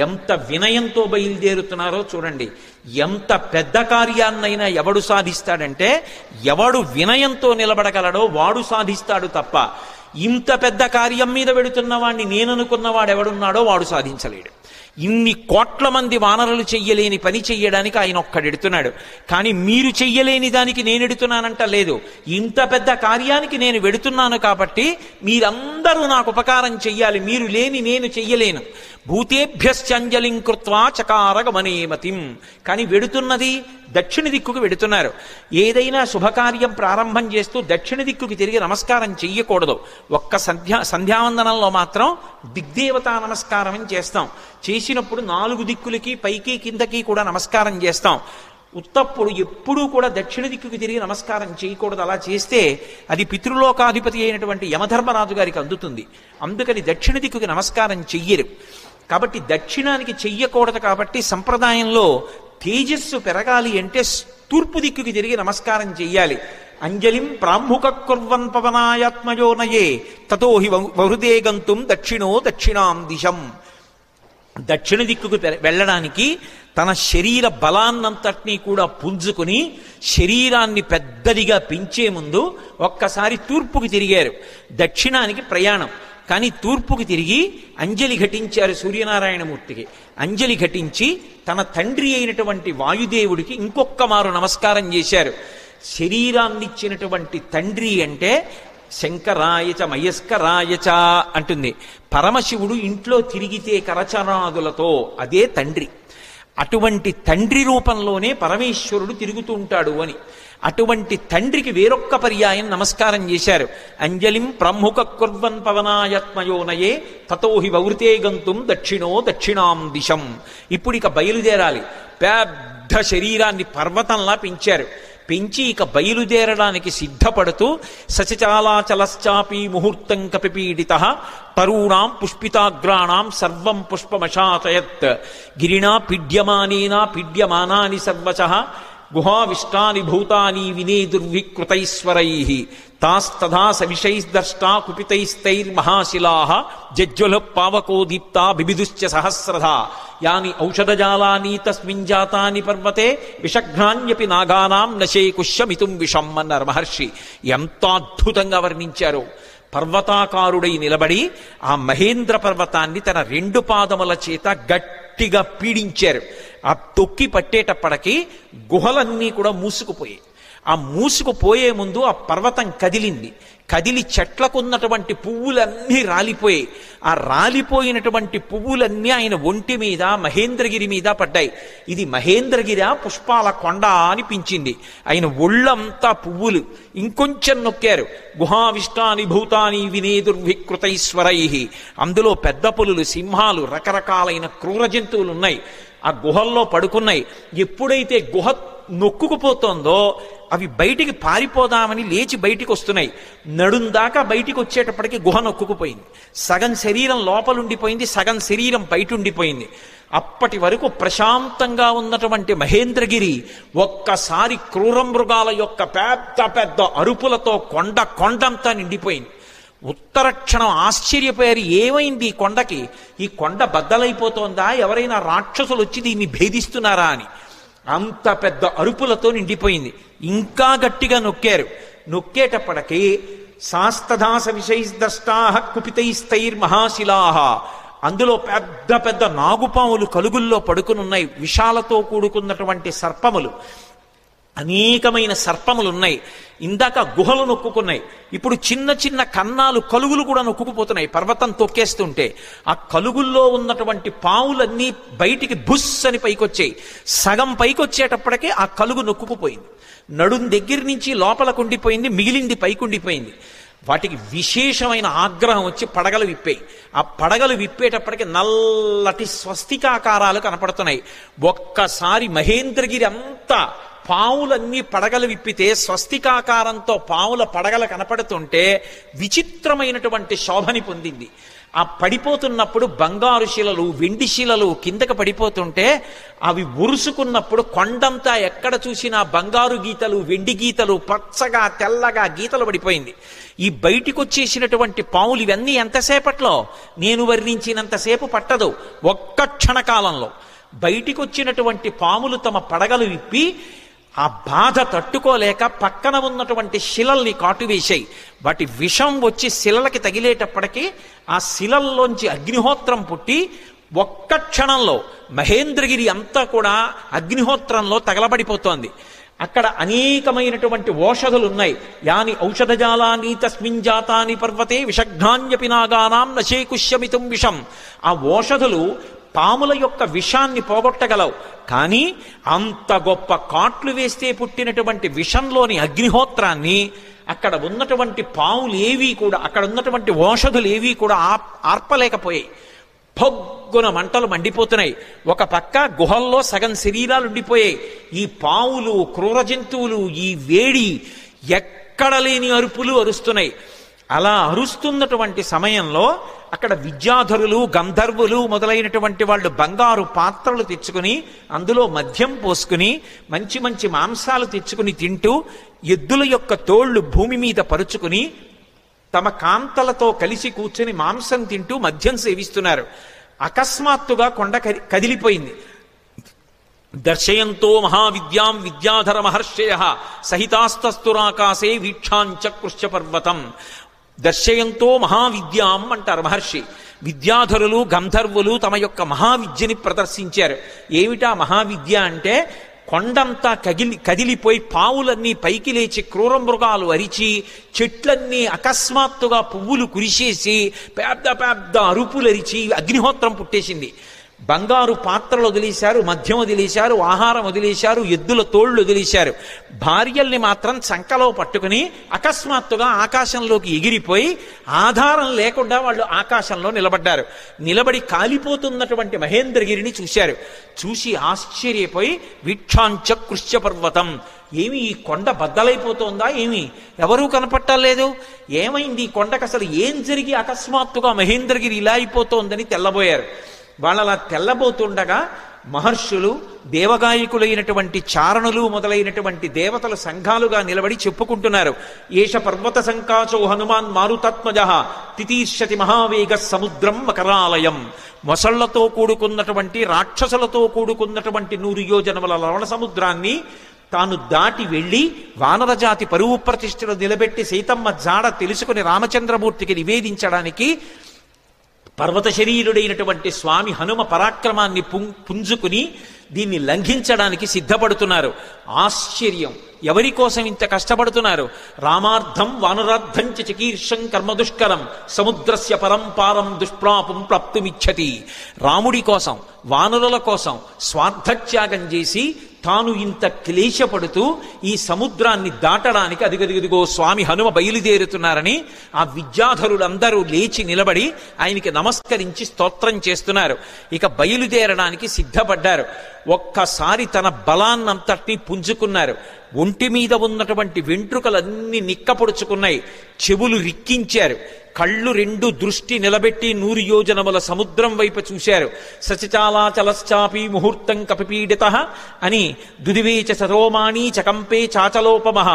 Speaker 1: ఎంత వినయంతో బయలుదేరుతున్నారో చూడండి. ఎంత పెద్ద కార్యాన్నైనా ఎవడు సాధిస్తాడంటే ఎవడు వినయంతో నిలబడగలడో వాడు సాధిస్తాడు తప్ప, ఇంత పెద్ద కార్యం మీద వెడుతున్న వాడిని నేననుకున్నవాడు ఎవడున్నాడో వాడు సాధించలేడు. ఇన్ని కోట్ల మంది వానరులు చెయ్యలేని పని చెయ్యడానికి ఆయన ఒక్కడెడుతున్నాడు. కానీ మీరు చెయ్యలేని దానికి నేను ఎడుతున్నానంట లేదు. ఇంత పెద్ద కార్యానికి నేను వెడుతున్నాను కాబట్టి మీరందరూ నాకు ఉపకారం చెయ్యాలి, మీరు లేని నేను చెయ్యలేను. భూతేభ్యశ్చంజలిం కృత్వా చకార గమనేమతిం. కానీ వెడుతున్నది దక్షిణ దిక్కుకు వెడుతున్నారు. ఏదైనా శుభకార్యం ప్రారంభం చేస్తూ దక్షిణ దిక్కుకి తిరిగి నమస్కారం చెయ్యకూడదు. ఒక్క సంధ్యావందనంలో మాత్రం దిగ్దేవతా నమస్కారం చేస్తాం. చేసినప్పుడు 4 దిక్కులకి పైకి కిందకి కూడా నమస్కారం చేస్తాం. ఉత్తప్పుడు ఎప్పుడూ కూడా దక్షిణ దిక్కుకి తిరిగి నమస్కారం చేయకూడదు. అలా చేస్తే అది పితృలోకాధిపతి అయినటువంటి యమధర్మరాజు గారికి అందుతుంది. అందుకని దక్షిణ దిక్కుకి నమస్కారం చెయ్యరు. కాబట్టి దక్షిణానికి చెయ్యకూడదు. కాబట్టి సంప్రదాయంలో తేజస్సు పెరగాలి అంటే తూర్పు దిక్కుకి తిరిగి నమస్కారం చెయ్యాలి. అంజలిం ప్రాముఖ కుర్వన్ పవనాయాత్మయోనయే తతో హి వహృదే గంతుం దక్షిణో దక్షిణాం దిశం. దక్షిణ దిక్కుకు వెళ్ళడానికి తన శరీర బలాన్నంతటినీ కూడా పుంజుకుని శరీరాన్ని పెద్దదిగా పెంచే ముందు ఒక్కసారి తూర్పుకి తిరిగారు. దక్షిణానికి ప్రయాణం. కానీ తూర్పుకి తిరిగి అంజలి ఘటించారు సూర్యనారాయణమూర్తికి. అంజలి ఘటించి తన తండ్రి అయినటువంటి వాయుదేవుడికి ఇంకొక్క మారు నమస్కారం చేశారు. శరీరాన్నిచ్చినటువంటి తండ్రి అంటే శంకరాయచ మయస్కరాయచ అంటుంది. పరమశివుడు ఇంట్లో తిరిగితే కరచనాదులతో అదే తండ్రి. అటువంటి తండ్రి రూపంలోనే పరమేశ్వరుడు తిరుగుతూ ఉంటాడు అని. అటువంటి తండ్రికి వేరొక్క పర్యాయం నమస్కారం చేశారు. అంజలిం ప్రముఖ కుర్వన్ పవనాయత్మయోనయే తతో హి వవృతే గంతుం దక్షిణో దక్షిణాం దిశం. ఇప్పుడు ఇక బయలుదేరాలి. పెద్ద శరీరాన్ని పర్వతంలా పెంచారు. పెంచి ఇక బయలుదేరడానికి సిద్ధపడుతూ సచచాలాచలశ్చాపి ముహూర్తం కపిపీడితః తరూణాం పుష్పితాగ్రాణాం సర్వం పుష్పమశాతయత్ గిరిణా పీడ్యమానేనా పీడ్యమానాని సర్వశః గుహావిష్టాని భూతాని వినేదుర్వికృతైశ్వరైః తాస్తథా సవిషైర్దష్టా కుపితైస్తైర్మహాశిలాః జజ్వల పావకో దీప్తా బిబిదుశ్చ సహస్రధా యాని ఔషధజాలాని తస్మిన్ జాతాని పర్వతే విషఘ్నాన్యపి నాగానాం నశేకుష్యమితుం విషం అన్నారు మహర్షి. ఎంత అద్భుతంగా వర్ణించారో. పర్వతాకారుడై నిలబడి ఆ మహేంద్ర పర్వతాన్ని తన 2 పాదముల చేత గట్టిగా పీడించారు. ఆ తొక్కి పట్టేటప్పటికి గుహలన్నీ కూడా మూసుకుపోయాయి. ఆ మూసుకుపోయే ముందు ఆ పర్వతం కదిలింది. కదిలి చెట్లకున్నటువంటి పువ్వులన్నీ రాలిపోయాయి. ఆ రాలిపోయినటువంటి పువ్వులన్నీ ఆయన ఒంటి మీద మహేంద్రగిరి మీద పడ్డాయి. ఇది మహేంద్రగిరి పుష్పాల కొండ అనిపించింది. ఆయన ఒళ్ళంతా పువ్వులు. ఇంకొంచెం నొక్కారు. గుహావిష్టాని భూతాని వినేదుర్వికృతైశ్వరై. అందులో పెద్ద పులులు, సింహాలు, రకరకాలైన క్రూర జంతువులు ఉన్నాయి. ఆ గుహల్లో పడుకున్నాయి. ఎప్పుడైతే గుహ నొక్కుకుపోతోందో అవి బయటికి పారిపోదామని లేచి బయటికి వస్తున్నాయి. నడుందాకా బయటికి వచ్చేటప్పటికి గుహ నొక్కుకుపోయింది. సగం శరీరం లోపలుండిపోయింది, సగం శరీరం బయట ఉండిపోయింది. అప్పటి వరకు ప్రశాంతంగా ఉన్నటువంటి మహేంద్రగిరి ఒక్కసారి క్రూర మృగాల యొక్క పెద్ద పెద్ద అరుపులతో కొండంతా నిండిపోయింది. ఉత్తర క్షణం ఆశ్చర్యపోయారు. ఏమైంది ఈ కొండకి? ఈ కొండ బద్దలైపోతోందా? ఎవరైనా రాక్షసులు వచ్చి దీన్ని భేదిస్తున్నారా అని. అంత పెద్ద అరుపులతో నిండిపోయింది. ఇంకా గట్టిగా నొక్కారు. నొక్కేటప్పటికీ శాస్తదాస విషైర్దష్టాః కుపితైస్తైర్మహాశిలాః. అందులో పెద్ద పెద్ద నాగుపాములు కలుగుల్లో పడుకునున్నాయి. విషాలతో కూడుకున్నటువంటి సర్పములు, అనేకమైన సర్పములు ఉన్నాయి. ఇందాక గుహలు నొక్కుకున్నాయి. ఇప్పుడు చిన్న చిన్న కన్నాలు, కలుగులు కూడా నొక్కుకుపోతున్నాయి పర్వతం తొక్కేస్తుంటే. ఆ కలుగుల్లో ఉన్నటువంటి పావులన్నీ బయటికి బుస్ అని పైకొచ్చాయి. సగం పైకొచ్చేటప్పటికే ఆ కలుగు నొక్కుకుపోయింది. నడుం దగ్గర నుంచి లోపలకు ఉండిపోయింది, మిగిలింది పైకుండిపోయింది. వాటికి విశేషమైన ఆగ్రహం వచ్చి పడగలు విప్పాయి. ఆ పడగలు విప్పేటప్పటికి నల్లటి స్వస్తికాకారాలు కనపడుతున్నాయి. ఒక్కసారి మహేంద్రగిరి అంతా పావులన్నీ పడగలు విప్పితే స్వస్తికాకారంతో పావుల పడగలు కనపడుతుంటే విచిత్రమైనటువంటి శోభని పొందింది. ఆ పడిపోతున్నప్పుడు బంగారు శిలలు వెండి శిలలు కిందకి పడిపోతుంటే అవి ఉరుసుకున్నప్పుడు కొండంతా ఎక్కడ చూసినా బంగారు గీతలు వెండి గీతలు పచ్చగా తెల్లగా గీతలు పడిపోయింది. ఈ బయటికి వచ్చేసినటువంటి పాములు ఇవన్నీ ఎంతసేపట్లో, నేను వర్ణించినంతసేపు పట్టదు, ఒక్క క్షణకాలంలో బయటికి వచ్చినటువంటి పాములు తమ పడగలు విప్పి ఆ బాధ తట్టుకోలేక పక్కన ఉన్నటువంటి శిలల్ని కాటువేశాయి. వాటి విషం వచ్చి శిలలకి తగిలేటప్పటికీ ఆ శిలల్లోంచి అగ్నిహోత్రం పుట్టి ఒక్క క్షణంలో మహేంద్రగిరి అంతా కూడా అగ్నిహోత్రంలో తగలబడిపోతోంది. అక్కడ అనేకమైనటువంటి ఓషధులు ఉన్నాయి. యాని ఔషధజాలాని తస్మిన్ జాతాని పర్వతే విషఘ్నాన్యపి నాగానాం నశేకుష్యమితుం విషం. ఆ ఓషధులు పాముల యొక్క విషాన్ని పోగొట్టగలవు, కానీ అంత గొప్ప కాట్లు వేస్తే పుట్టినటువంటి విషంలోని అగ్నిహోత్రాన్ని అక్కడ ఉన్నటువంటి పాములు ఏవీ కూడా, అక్కడ ఉన్నటువంటి ఓషధులు ఏవీ కూడా ఆర్పలేకపోయాయి. పొగ్గున మంటలు మండిపోతున్నాయి. ఒక పక్క గుహల్లో సగం శరీరాలు ఉండిపోయాయి. ఈ పావులు, క్రూర జంతువులు ఈ వేడి ఎక్కడ లేని అరుపులు అరుస్తున్నాయి. అలా అరుస్తున్నటువంటి సమయంలో అక్కడ విద్యాధరులు, గంధర్వులు మొదలైనటువంటి వాళ్ళు బంగారు పాత్రలు తెచ్చుకుని అందులో మద్యం పోసుకుని మంచి మంచి మాంసాలు తెచ్చుకుని తింటూ, ఎద్దుల యొక్క తోళ్లు భూమి మీద పరుచుకుని తమ కాంతలతో కలిసి కూర్చొని మాంసం తింటూ మద్యం సేవిస్తున్నారు. అకస్మాత్తుగా కొండ కదిలిపోయింది. దర్శయంతో మహావిద్యాం విద్యాధర మహర్షయ సహితాస్తస్తురాకాశే వీక్షాంచకృష్య పర్వతం. దర్శయంతో మహావిద్యాం అంటారు మహర్షి. విద్యాధరులు, గంధర్వులు తమ యొక్క మహావిద్యని ప్రదర్శించారు. ఏమిటా మహావిద్య అంటే, కొండంతా కదిలిపోయి పావులన్నీ పైకి లేచి క్రూర మృగాలు అరిచి చెట్లన్నీ అకస్మాత్తుగా పువ్వులు కురిసేసి పెద్ద పెద్ద అరుపులరిచి అగ్నిహోత్రం పుట్టేసింది. బంగారు పాత్రలు వదిలేశారు, మద్యం వదిలేశారు, ఆహారం వదిలేశారు, ఎద్దుల తోళ్లు వదిలేశారు. భార్యల్ని మాత్రం చంకలో పట్టుకుని అకస్మాత్తుగా ఆకాశంలోకి ఎగిరిపోయి ఆధారం లేకుండా వాళ్ళు ఆకాశంలో నిలబడ్డారు. నిలబడి కాలిపోతున్నటువంటి మహేంద్రగిరిని చూశారు. చూసి ఆశ్చర్యపోయి వీక్షాంచకృష్య పర్వతం, ఏమి ఈ కొండ బద్దలైపోతోందా, ఏమి ఎవరూ కనపట్టలేదు, ఏమైంది ఈ కొండకు, అసలు ఏం జరిగి అకస్మాత్తుగా మహేంద్రగిరి ఇలా అయిపోతోందని తెల్లబోయారు. వాళ్ళలా తెల్లబోతుండగా మహర్షులు, దేవగాయకులైనటువంటి చారణులు మొదలైనటువంటి దేవతల సంఘాలుగా నిలబడి చెప్పుకుంటున్నారు. ఏష పర్వత సంకాచో హనుమాన్ మారుతాత్మజ తితీర్షతి మహావేగ సముద్రం మకరాలయం. మొసళ్లతో కూడుకున్నటువంటి, రాక్షసులతో కూడుకున్నటువంటి 100 యోజనముల లవణ సముద్రాన్ని తాను దాటి వెళ్ళి వానరజాతి పరువు ప్రతిష్టలు నిలబెట్టి సీతమ్మ జాడ తెలుసుకుని రామచంద్రమూర్తికి నివేదించడానికి పర్వత శరీరుడైనటువంటి స్వామి హనుమ పరాక్రమాన్ని పుంజుకుని దీన్ని లంఘించడానికి సిద్ధపడుతున్నారు. ఆశ్చర్యం, ఎవరి కోసం ఇంత కష్టపడుతున్నారు? రామార్థం వానరార్థం చ చికీర్షం కర్మదుష్కరం సముద్రస్య పరంపారం దుష్ప్రాపం ప్రాప్తుమిచ్చతి. రాముడి కోసం, వానరుల కోసం స్వార్థత్యాగం చేసి తాను ఇంత క్లేశపడుతూ ఈ సముద్రాన్ని దాటడానికి అదిగదిగదిగో స్వామి హనుమ బయలుదేరుతున్నారని ఆ విద్యాధరులందరూ లేచి నిలబడి ఆయనకి నమస్కరించి స్తోత్రం చేస్తున్నారు. ఇక బయలుదేరడానికి సిద్ధపడ్డారు. ఒక్కసారి తన బలాన్నంతటినీ పుంజుకున్నారు. ఒంటి మీద ఉన్నటువంటి వెంట్రుకలన్నీ నిక్కపొడుచుకున్నాయి. చెవులు రిక్కించారు. కళ్ళు 2 దృష్టి నిలబెట్టి 100 యోజనముల సముద్రం వైపు చూశారు. సచిచాలాచలశ్చాపి ముహూర్తం కపిపీడిత అని దుదివేచ సరోమాణి చకంపే చాచలోపమః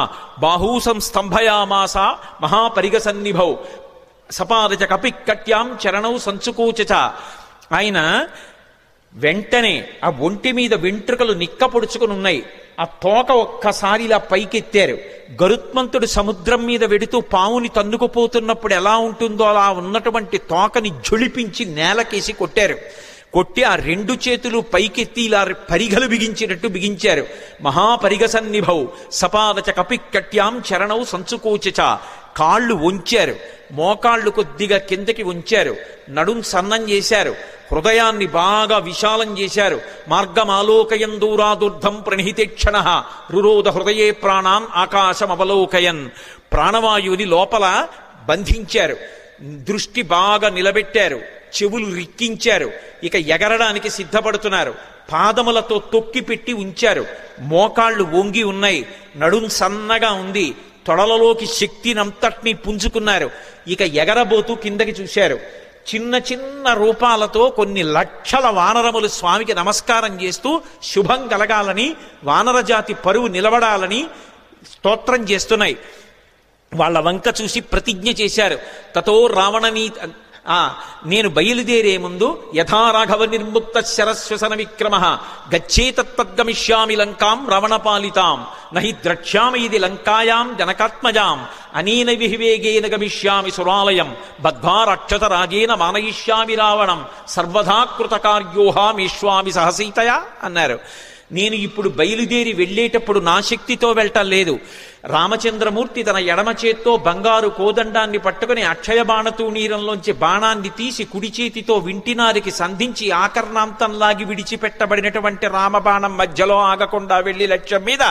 Speaker 1: బాహూ సంస్తంభయామాస మహాపరిగసన్నిభౌ సపాదచ కపికట్యాం చరణౌ సంచుకోచ. ఆయన వెంటనే ఆ ఒంటి మీద వెంట్రుకలు నిక్కపొడుచుకుని ఉన్నాయి. ఆ తోక ఒక్కసారి ఇలా పైకెత్తారు. గరుత్మంతుడు సముద్రం మీద వెడుతూ పావుని తన్నుకుపోతున్నప్పుడు ఎలా ఉంటుందో అలా ఉన్నటువంటి తోకని ఝుళిపించి నేలకేసి కొట్టారు. కొట్టి ఆ 2 చేతులు పైకెత్తి ఇలా పరిగలు బిగించినట్టు బిగించారు. మహాపరిగసన్నిభౌ సపాదచ కపికట్యాం చరణౌ సంచుకోచ. కాళ్ళు వంచారు, మోకాళ్ళు కొద్దిగా కిందకి ఉంచారు, నడుం సన్నం చేశారు, హృదయాన్ని బాగా విశాలం చేశారు. మార్గమాలోకయన్ దూరాదుర్ధం ప్రణిహితేక్షణ రురోధ హృదయే ప్రాణాన్ ఆకాశమవలోకయన్. ప్రాణవాయువుని లోపల బంధించారు, దృష్టి బాగా నిలబెట్టారు, చెవులు రిక్కించారు. ఇక ఎగరడానికి సిద్ధపడుతున్నారు. పాదములతో తొక్కి పెట్టి ఉంచారు. మోకాళ్ళు వంగి ఉన్నాయి, నడుం సన్నగా ఉంది, తొడలలోకి శక్తినంతటినీ పుంజుకున్నారు. ఇక ఎగరబోతూ కిందకి చూశారు. చిన్న చిన్న రూపాలతో కొన్ని లక్షల వానరములు స్వామికి నమస్కారం చేస్తూ శుభం కలగాలని, వానరజాతి పరువు నిలబడాలని స్తోత్రం చేస్తున్నాయి. వాళ్ళ వంక చూసి ప్రతిజ్ఞ చేశారు. తతో రావణనీ నేను బయలుదేరే ముందు యథా రాఘవ నిర్ముక్త శరశ్వసన విక్రమ గచ్చేతద్గమిష్యామి లంకాం రావణపాలితాం నహి ద్రక్ష్యామి ఇది లంకాయాం జనకాత్మజాం అనేన విహివేగేన గమిష్యామి సురాలయం బద్ధ్వా రాక్షస రాజేన మానయిష్యామి రావణం సర్వదా కృతకార్యోహామీష్వామి సహసీతయా అన్నారు. నేను ఇప్పుడు బయలుదేరి వెళ్ళేటప్పుడు నా శక్తితో వెళ్ళటం లేదు. రామచంద్రమూర్తి తన ఎడమ చేత్తో బంగారు కోదండాన్ని పట్టుకుని అక్షయ బాణతూణీరంలోంచి బాణాన్ని తీసి కుడి చేతితో వింటినారికి సంధించి ఆకర్ణాంతంలాగి విడిచిపెట్టబడినటువంటి రామబాణం మధ్యలో ఆగకుండా వెళ్లి లక్ష్యం మీద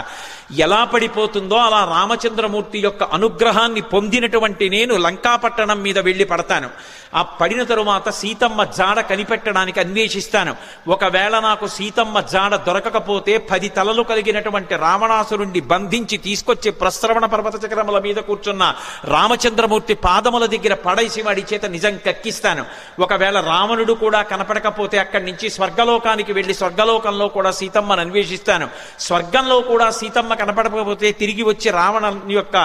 Speaker 1: ఎలా పడిపోతుందో అలా రామచంద్రమూర్తి యొక్క అనుగ్రహాన్ని పొందినటువంటి నేను లంకాపట్టణం మీద వెళ్లి పడతాను. ఆ పడిన తరువాత సీతమ్మ జాడ కనిపెట్టడానికి అన్వేషిస్తాను. ఒకవేళ నాకు సీతమ్మ జాడ దొరకకపోతే 10 తలలు కలిగినటువంటి రావణాసురుణ్ణి బంధించి తీసుకొచ్చి ప్రస్రవణ పర్వత చక్రముల మీద కూర్చున్న రామచంద్రమూర్తి పాదముల దగ్గర పడేసి వాడి చేత నిజం కక్కిస్తాను. ఒకవేళ రావణుడు కూడా కనపడకపోతే అక్కడి నుంచి స్వర్గలోకానికి వెళ్లి స్వర్గలోకంలో కూడా సీతమ్మను అన్వేషిస్తాను. స్వర్గంలో కూడా సీతమ్మ కనపడకపోతే తిరిగి వచ్చి రావణ యొక్క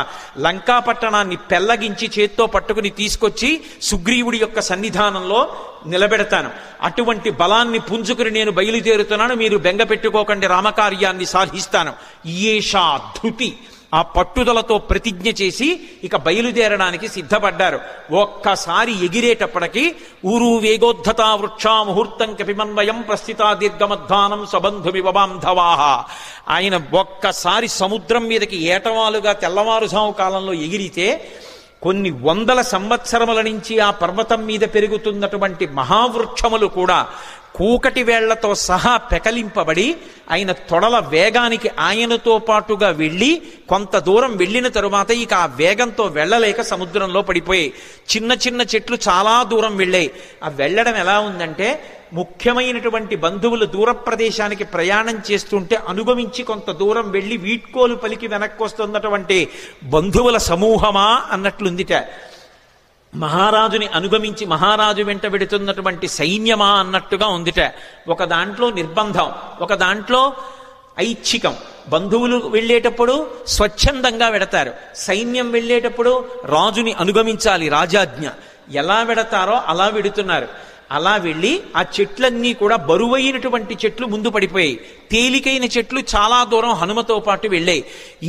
Speaker 1: లంకాపట్టణాన్ని పెళ్లగించి చేత్తో పట్టుకుని తీసుకొచ్చి సుగ్రీవుడి యొక్క సన్నిధానంలో నిలబెడతాను. అటువంటి బలాన్ని పుంజుకుని నేను బయలుదేరుతున్నాను, మీరు బెంగ పెట్టుకోకండి, రామకార్యాన్ని సాధిస్తాను. ఈయేషా ధృతి, ఆ పట్టుదలతో ప్రతిజ్ఞ చేసి ఇక బయలుదేరడానికి సిద్ధపడ్డారు. ఒక్కసారి ఎగిరేటప్పటికి ఊరు వేగోద్ధతా వృక్షా ముహూర్తం కపిమన్వయం ప్రస్థితా దీర్ఘమధ్వానం సబంధుమివ బాంధవాహ. ఆయన ఒక్కసారి సముద్రం మీదకి ఏటవాలుగా తెల్లవారుజాము కాలంలో ఎగిరితే కొన్ని వందల సంవత్సరముల నుంచి ఆ పర్వతం మీద పెరుగుతున్నటువంటి మహావృక్షములు కూడా కూకటి వేళ్లతో సహా పెకలింపబడి ఆయన తొడల వేగానికి ఆయనతో పాటుగా వెళ్ళి కొంత దూరం వెళ్ళిన తరువాత ఇక ఆ వేగంతో వెళ్ళలేక సముద్రంలో పడిపోయాయి. చిన్న చిన్న చెట్లు చాలా దూరం వెళ్ళాయి. ఆ వెళ్ళడం ఎలా ఉందంటే, ముఖ్యమైనటువంటి బంధువులు దూర ప్రదేశానికి ప్రయాణం చేస్తుంటే అనుగమించి కొంత దూరం వెళ్ళి వీడ్కోలు పలికి వెనక్కి వస్తున్నటువంటి బంధువుల సమూహమా అన్నట్లుందిట. మహారాజుని అనుగమించి మహారాజు వెంట వెడుతున్నటువంటి సైన్యమా అన్నట్టుగా ఉందిట. ఒక దాంట్లో నిర్బంధం, ఒక దాంట్లో ఐచ్ఛికం. బంధువులు వెళ్ళేటప్పుడు స్వచ్ఛందంగా వెడతారు, సైన్యం వెళ్ళేటప్పుడు రాజుని అనుగమించాలి, రాజాజ్ఞ. ఎలా వెడతారో అలా వెడుతున్నారు. అలా వెళ్ళి ఆ చెట్లన్నీ కూడా బరువైనటువంటి చెట్లు ముందు పడిపోయాయి, తేలికైన చెట్లు చాలా దూరం హనుమతో పాటు వెళ్ళాయి.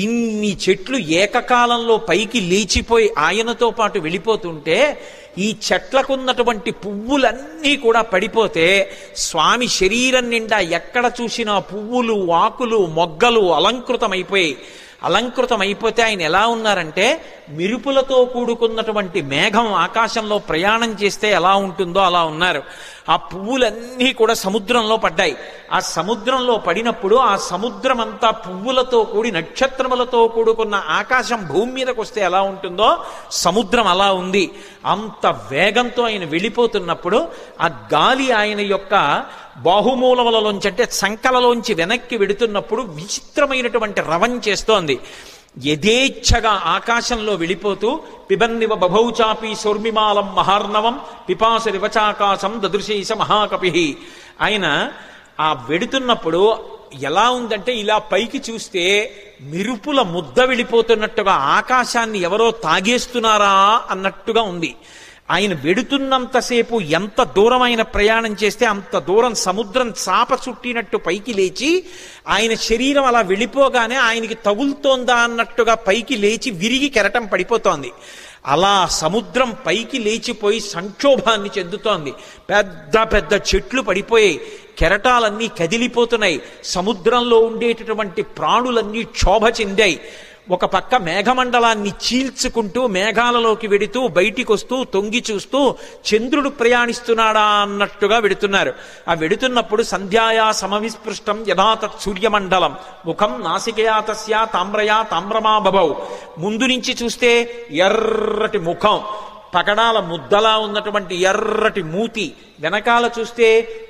Speaker 1: ఇన్ని చెట్లు ఏకకాలంలో పైకి లేచిపోయి ఆయనతో పాటు వెళ్ళిపోతుంటే ఈ చెట్లకున్నటువంటి పువ్వులన్నీ కూడా పడిపోతే స్వామి శరీరం నిండా ఎక్కడ చూసినా పువ్వులు, ఆకులు, మొగ్గలు అలంకృతమైపోయాయి. అలంకృతమైపోతే ఆయన ఎలా ఉన్నారంటే, మెరుపులతో కూడుకున్నటువంటి మేఘం ఆకాశంలో ప్రయాణం చేస్తే ఎలా ఉంటుందో అలా ఉన్నారు. ఆ పువ్వులన్నీ కూడా సముద్రంలో పడ్డాయి. ఆ సముద్రంలో పడినప్పుడు ఆ సముద్రం అంతా పువ్వులతో కూడి నక్షత్రములతో కూడుకున్న ఆకాశం భూమి మీదకి వస్తే ఎలా ఉంటుందో సముద్రం అలా ఉంది. అంత వేగంతో ఆయన వెళ్ళిపోతున్నప్పుడు ఆ గాలి ఆయన యొక్క బాహుమూలములలోంచి అంటే సంకలలోంచి వెనక్కి వెడుతున్నప్పుడు విచిత్రమైనటువంటి రవం చేస్తోంది. యథేచ్ఛగా ఆకాశంలో వెళ్ళిపోతూ పిబన్నివ బభౌచాపి సౌర్మిమాలం మహార్ణవం పిపాసరివచాకాశం దదృశేష మహాకపి. ఆయన ఆ వెడుతున్నప్పుడు ఎలా ఉందంటే, ఇలా పైకి చూస్తే మిరుపుల ముద్ద వెళ్ళిపోతున్నట్టుగా ఆకాశాన్ని ఎవరో తాగేస్తున్నారా అన్నట్టుగా ఉంది. ఆయన వెడుతున్నంతసేపు ఎంత దూరం ఆయన ప్రయాణం చేస్తే అంత దూరం సముద్రం చాప చుట్టినట్టు పైకి లేచి ఆయన శరీరం అలా వెళ్ళిపోగానే ఆయనకి తగులుతోందా అన్నట్టుగా పైకి లేచి విరిగి కెరటం పడిపోతోంది. అలా సముద్రం పైకి లేచిపోయి సంక్షోభాన్ని చెందుతోంది. పెద్ద పెద్ద చెట్లు పడిపోయాయి, కెరటాలన్నీ కదిలిపోతున్నాయి, సముద్రంలో ఉండేటటువంటి ప్రాణులన్నీ క్షోభ చెందాయి. ఒక పక్క మేఘమండలాన్ని చీల్చుకుంటూ మేఘాలలోకి వెడుతూ బయటికి వస్తూ తొంగి చూస్తూ చంద్రుడు ప్రయాణిస్తున్నాడా అన్నట్టుగా వెడుతున్నారు. ఆ వెడుతున్నప్పుడు సంధ్యాయా సమవిస్పృష్టం యథాతత్ సూర్యమండలం ముఖం నాసికయా తస్యా తామ్రయా తామ్రమా బభౌ. ముందు నుంచి చూస్తే ఎర్రటి ముఖం, పగడాల ముద్దలా ఉన్నటువంటి ఎర్రటి మూతి, వెనకాల చూస్తే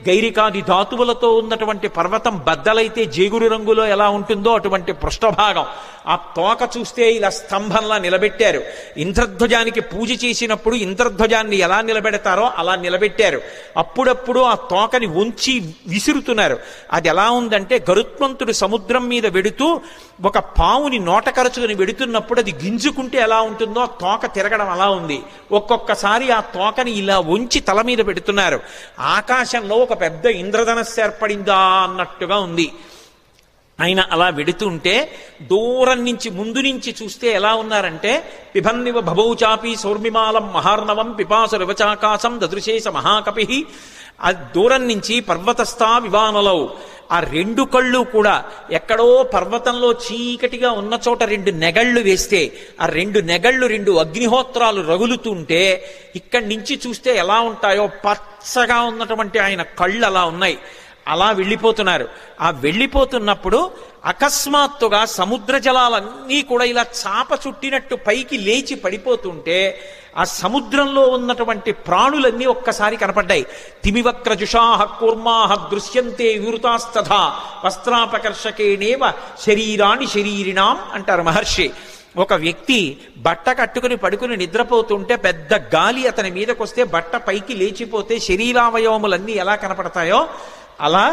Speaker 1: గైరికాది ధాతువులతో ఉన్నటువంటి పర్వతం బద్దలైతే జేగురు రంగులో ఎలా ఉంటుందో అటువంటి పృష్ఠభాగం. ఆ తోక చూస్తే ఇలా స్తంభంలా నిలబెట్టారు. ఇంద్రధ్వజానికి పూజ చేసినప్పుడు ఇంద్రధ్వజాన్ని ఎలా నిలబెడతారో అలా నిలబెట్టారు. అప్పుడప్పుడు ఆ తోకని ఉంచి విసురుతున్నారు. అది ఎలా ఉందంటే గరుత్మంతుడు సముద్రం మీద వెడుతూ ఒక పావుని నోట కరచుకుని వెడుతున్నప్పుడు అది గింజుకుంటే ఎలా ఉంటుందో ఆ తోక తిరగడం అలా ఉంది. ఒక్కొక్కసారి ఆ తోకని ఇలా ఉంచి తల మీద పెడుతున్నారు. ఆకాశంలో ఒక పెద్ద ఇంద్రధనస్సు ఏర్పడిందా అన్నట్టుగా ఉంది. ఆయన అలా వెడుతుంటే దూరం నుంచి ముందు నుంచి చూస్తే ఎలా ఉన్నారంటే పిబన్నివ భవౌచాపి సౌర్మిమాలం మహార్ణవం పిపాసు రివచాకాశం దదృశేష మహాకపి. ఆ దూరం నుంచి పర్వతస్థా వివానలవు, ఆ రెండు కళ్ళు కూడా ఎక్కడో పర్వతంలో చీకటిగా ఉన్న చోట రెండు నెగళ్ళు వేస్తే ఆ రెండు నెగళ్ళు రెండు అగ్నిహోత్రాలు రగులుతుంటే ఇక్కడి నుంచి చూస్తే ఎలా ఉంటాయో పచ్చగా ఉన్నటువంటి ఆయన కళ్ళు అలా ఉన్నాయి. అలా వెళ్ళిపోతున్నారు. ఆ వెళ్ళిపోతున్నప్పుడు అకస్మాత్తుగా సముద్ర జలాలన్నీ కూడా ఇలా చాప చుట్టినట్టు పైకి లేచి పడిపోతుంటే ఆ సముద్రంలో ఉన్నటువంటి ప్రాణులన్నీ ఒక్కసారి కనపడ్డాయి. తిమివక్రజుషాహ కూర్మాహ దృశ్యంతే వివృతాస్తథా వస్త్రాపకర్షకేణేవ శరీరాణి శరీరిణాం అంటారు మహర్షి. ఒక వ్యక్తి బట్ట కట్టుకుని పడుకుని నిద్రపోతుంటే పెద్ద గాలి అతని మీదకొస్తే బట్ట పైకి లేచిపోతే శరీరావయవములన్నీ ఎలా కనపడతాయో అలా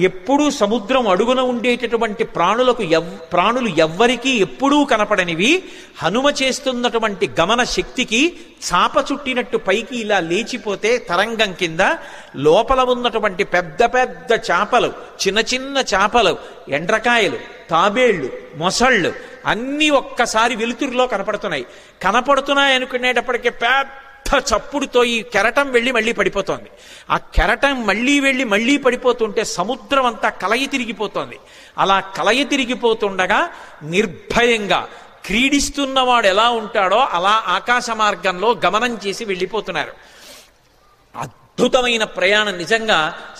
Speaker 1: ఎప్పుడూ సముద్రం అడుగున ఉండేటటువంటి ప్రాణులు ఎవ్వరికీ ఎప్పుడూ కనపడనివి హనుమ చేస్తున్నటువంటి గమన శక్తికి చాప చుట్టినట్టు పైకి ఇలా లేచిపోతే తరంగం కింద లోపల ఉన్నటువంటి పెద్ద పెద్ద చేపలు, చిన్న చిన్న చేపలు, ఎండ్రకాయలు, తాబేళ్లు, మొసళ్ళు అన్నీ ఒక్కసారి వెలుతురులో కనపడుతున్నాయి అనుకునేటప్పటికీ పెద్ద చప్పుడుతో ఈ కెరటం వెళ్ళి మళ్ళీ పడిపోతోంది. ఆ కెరటం మళ్ళీ పడిపోతుంటే సముద్రం అంతా కలయి తిరిగిపోతోంది. అలా కలయి తిరిగిపోతుండగా నిర్భయంగా క్రీడిస్తున్నవాడు ఎలా ఉంటాడో అలా ఆకాశ మార్గంలో గమనం చేసి వెళ్ళిపోతున్నారు. అద్భుతమైన ప్రయాణం. నిజంగా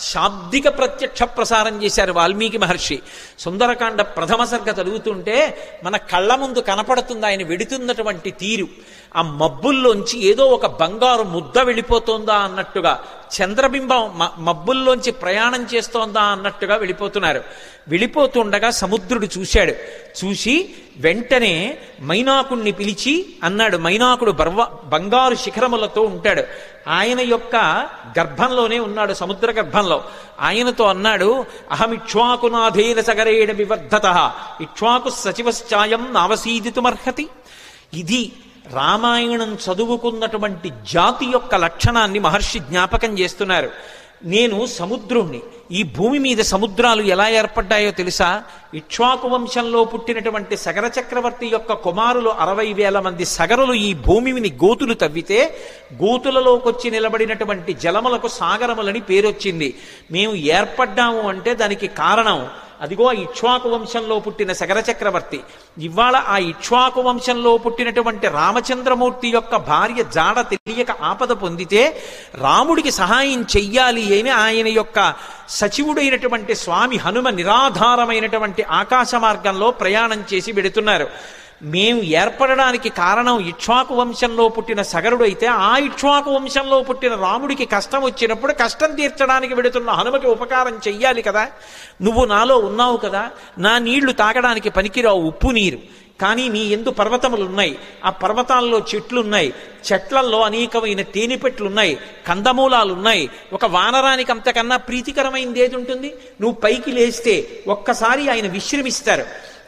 Speaker 1: శాబ్దిక ప్రత్యక్ష ప్రసారం చేశారు వాల్మీకి మహర్షి. సుందరకాండ ప్రథమ సర్గ చదువుతుంటే మన కళ్ళ ముందు కనపడుతుంది ఆయన వెడుతున్నటువంటి తీరు. ఆ మబ్బుల్లోంచి ఏదో ఒక బంగారు ముద్ద వెళ్ళిపోతోందా అన్నట్టుగా, చంద్రబింబం మబ్బుల్లోంచి ప్రయాణం చేస్తోందా అన్నట్టుగా వెళ్ళిపోతుండగా సముద్రుడు చూశాడు. చూసి వెంటనే మైనాకుణ్ణి పిలిచి అన్నాడు, మైనాకుడు బంగారు శిఖరములతో ఉంటాడు, ఆయన యొక్క గర్భంలోనే ఉన్నాడు, సముద్ర గర్భంలో. ఆయనతో అన్నాడు, అహమిక్ష్వాకునాథేన సగరేణ వివర్ధత ఇక్ష్వాకు సచివశ్చాయం నావసీదితుమర్హతి. ఇది రామాయణం చదువుకున్నటువంటి జాతి యొక్క లక్షణాన్ని మహర్షి జ్ఞాపకం చేస్తున్నారు. నేను సముద్రుణ్ణి. ఈ భూమి మీద సముద్రాలు ఎలా ఏర్పడ్డాయో తెలుసా? ఇక్ష్వాకు వంశంలో పుట్టినటువంటి సగర చక్రవర్తి యొక్క కుమారులు 60,000 మంది సగరులు ఈ భూమిని గోతులు తవ్వితే గోతులలోకొచ్చి నిలబడినటువంటి జలములకు సాగరములని పేరొచ్చింది. మేము ఏర్పడ్డాము అంటే దానికి కారణం అదిగో ఇక్ష్వాకు వంశంలో పుట్టిన సగర చక్రవర్తి. ఇవాళ ఆ ఇక్ష్వాకు వంశంలో పుట్టినటువంటి రామచంద్రమూర్తి యొక్క భార్య జాడ తెలియక ఆపద పొందితే రాముడికి సహాయం చెయ్యాలి అని ఆయన యొక్క సచివుడైనటువంటి స్వామి హనుమ నిరాధారమైనటువంటి ఆకాశ మార్గంలో ప్రయాణం చేసి వెడుతున్నారు. మేము ఏర్పడడానికి కారణం ఇక్ష్వాకు వంశంలో పుట్టిన సగరుడు అయితే ఆ ఇక్ష్వాకు వంశంలో పుట్టిన రాముడికి కష్టం వచ్చినప్పుడు కష్టం తీర్చడానికి వెడుతున్న హనుమకి ఉపకారం చెయ్యాలి కదా. నువ్వు నాలో ఉన్నావు కదా, నా నీళ్లు తాగడానికి పనికిరావు, ఉప్పు నీరు. కానీ నీ ఎందు పర్వతములున్నాయి, ఆ పర్వతాల్లో చెట్లున్నాయి, చెట్లల్లో అనేకమైన తేనెపెట్లున్నాయి, కందమూలాలున్నాయి. ఒక వానరానికి అంతకన్నా ప్రీతికరమైనది ఏది ఉంటుంది? నువ్వు పైకి లేస్తే ఒక్కసారి ఆయన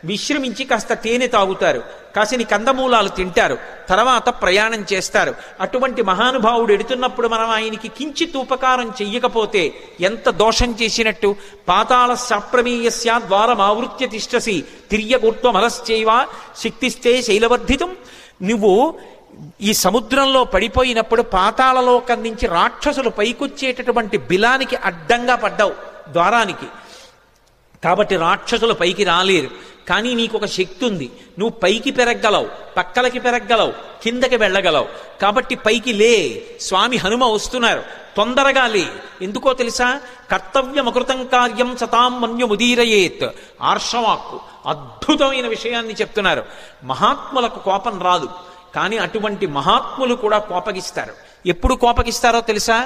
Speaker 1: విశ్రమించి కాస్త తేనె తాగుతారు, కాసిని కందమూలాలు తింటారు, తర్వాత ప్రయాణం చేస్తారు. అటువంటి మహానుభావుడు ఎడుతున్నప్పుడు మనం ఆయనకి కించిత్ ఉపకారం చెయ్యకపోతే ఎంత దోషం చేసినట్టు. పాతాళ శాప్రమేయస్యా ద్వారమావృత్య తిష్టసి తిర్యగూర్త్వమలశ్చైవ శక్తిస్తే శైలవర్ధితం. నువ్వు ఈ సముద్రంలో పడిపోయినప్పుడు పాతాళలోకం నుంచి రాక్షసులు పైకొచ్చేటటువంటి బిలానికి అడ్డంగా పడ్డావు ద్వారానికి, కాబట్టి రాక్షసులు పైకి రాలేరు. కానీ నీకు ఒక శక్తి ఉంది, నువ్వు పైకి పెరగలవు, పక్కలకి పెరగలవు, కిందకి వెళ్ళగలవు. కాబట్టి పైకి లే, స్వామి హనుమ వస్తున్నారు, తొందరగా లే. ఎందుకో తెలుసా? కర్తవ్యమకృతం కార్యం సతాం మన్యుముదీరయేత్. ఆర్షవాక్కు అద్భుతమైన విషయాన్ని చెప్తున్నారు. మహాత్ములకు కోపం రాదు. కానీ అటువంటి మహాత్ములు కూడా కోపగిస్తారు. ఎప్పుడు కోపగిస్తారో తెలుసా?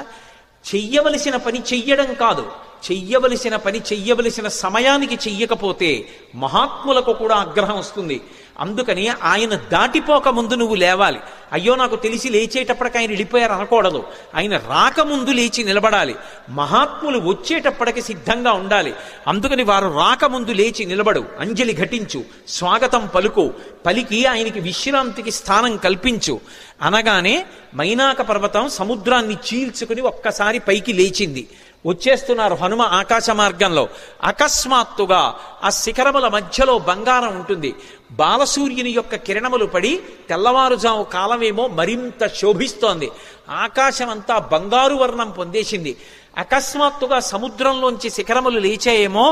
Speaker 1: చెయ్యవలసిన పని చెయ్యడం కాదు, చెయ్యవలసిన పని చెయ్యవలసిన సమయానికి చెయ్యకపోతే మహాత్ములకు కూడా ఆగ్రహం వస్తుంది. అందుకని ఆయన దాటిపోక ముందు నువ్వు లేవాలి. అయ్యో నాకు తెలిసి లేచేటప్పటికి ఆయన వెళ్ళిపోయారు అనకూడదు. ఆయన రాకముందు లేచి నిలబడాలి. మహాత్ములు వచ్చేటప్పటికి సిద్ధంగా ఉండాలి. అందుకని వారు రాకముందు లేచి నిలబడు, అంజలి ఘటించు, స్వాగతం పలుకు, పలికి ఆయనకి విశ్రాంతికి స్థానం కల్పించు అనగానే మైనాక పర్వతం సముద్రాన్ని చీల్చుకుని ఒక్కసారి పైకి లేచింది. వచ్చేస్తున్నారు హనుమ ఆకాశ మార్గంలో. అకస్మాత్తుగా ఆ శిఖరముల మధ్యలో బంగారం ఉంటుంది. బాలసూర్యుని యొక్క కిరణములు పడి తెల్లవారుజాము కాలమేమో మరింత శోభిస్తోంది. ఆకాశం అంతా బంగారు వర్ణం పొందేసింది. అకస్మాత్తుగా సముద్రంలోంచి శిఖరములు లేచాయేమో,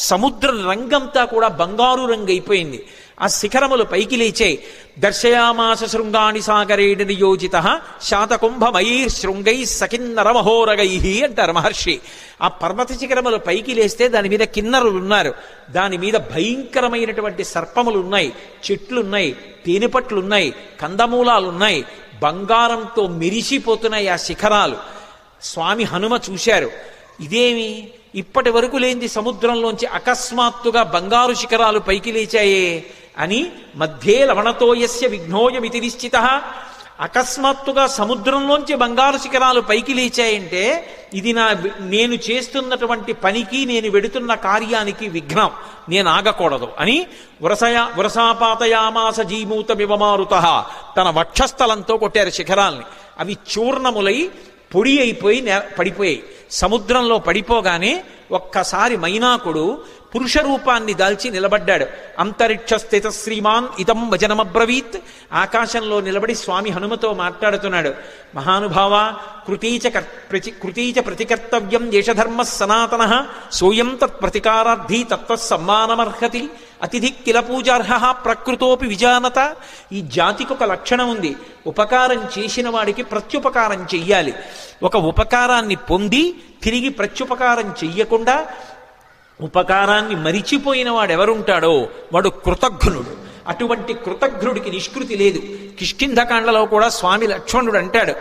Speaker 1: సముద్ర రంగంతా కూడా బంగారు రంగు అయిపోయింది. ఆ శిఖరములు పైకి లేచాయి. దర్శయామాస శృంగాణి సాగరేణ నియోజిత శాతకుంభమయీర్ శృంగై సకిన్నరమహోరగై అంటారు మహర్షి. ఆ పర్వత శిఖరములు పైకి లేస్తే దాని మీద కిన్నరులు ఉన్నారు, దాని మీద భయంకరమైనటువంటి సర్పములు ఉన్నాయి, చెట్లున్నాయి, తేనెపట్లున్నాయి, కందమూలాలున్నాయి, బంగారంతో మెరిసిపోతున్నాయి ఆ శిఖరాలు. స్వామి హనుమ చూశారు, ఇదేమి ఇప్పటి వరకు లేనిది సముద్రంలోంచి అకస్మాత్తుగా బంగారు శిఖరాలు పైకి లేచాయే అని. మధ్యే లవణతోయస్య విఘ్నోయమితి నిశ్చిత. అకస్మాత్తుగా సముద్రంలోంచి బంగారు శిఖరాలు పైకి లేచాయంటే ఇది నేను చేస్తున్నటువంటి పనికి, నేను వెడుతున్న కార్యానికి విఘ్నం, నేను ఆగకూడదు అని వరసాపాతయామాస జీమూతమివమారుత తన వక్షస్థలంతో కొట్టారు శిఖరాల్ని. అవి చూర్ణములై పొడి అయిపోయి పడిపోయాయి. సముద్రంలో పడిపోగానే ఒక్కసారి మైనాకుడు పురుష రూపాన్ని దాల్చి నిలబడ్డాడు. అంతరిక్ష స్థిత శ్రీమాన్ ఇతం వచనమబ్రవీత్. ఆకాశంలో నిలబడి స్వామి హనుమతో మాట్లాడుతున్నాడు. మహానుభావ, కృతీచ ప్రతికర్తవ్యం దేశధర్మ సనాతన సోయం తత్ప్రతికారార్థీ తత్వసమ్మానమర్హతి అతిథి కిల పూజార్హ ప్రకృతోపి విజానత. ఈ జాతికి ఒక లక్షణం ఉంది, ఉపకారం చేసిన వాడికి ప్రత్యుపకారం చెయ్యాలి. ఒక ఉపకారాన్ని పొంది తిరిగి ప్రత్యుపకారం చెయ్యకుండా ఉపకారాన్ని మరిచిపోయిన వాడెవరుంటాడో వాడు కృతఘ్నుడు. అటువంటి కృతఘ్నుడికి నిష్కృతి లేదు. కిష్కింధకాండలో కూడా స్వామి లక్ష్మణుడు అంటాడు,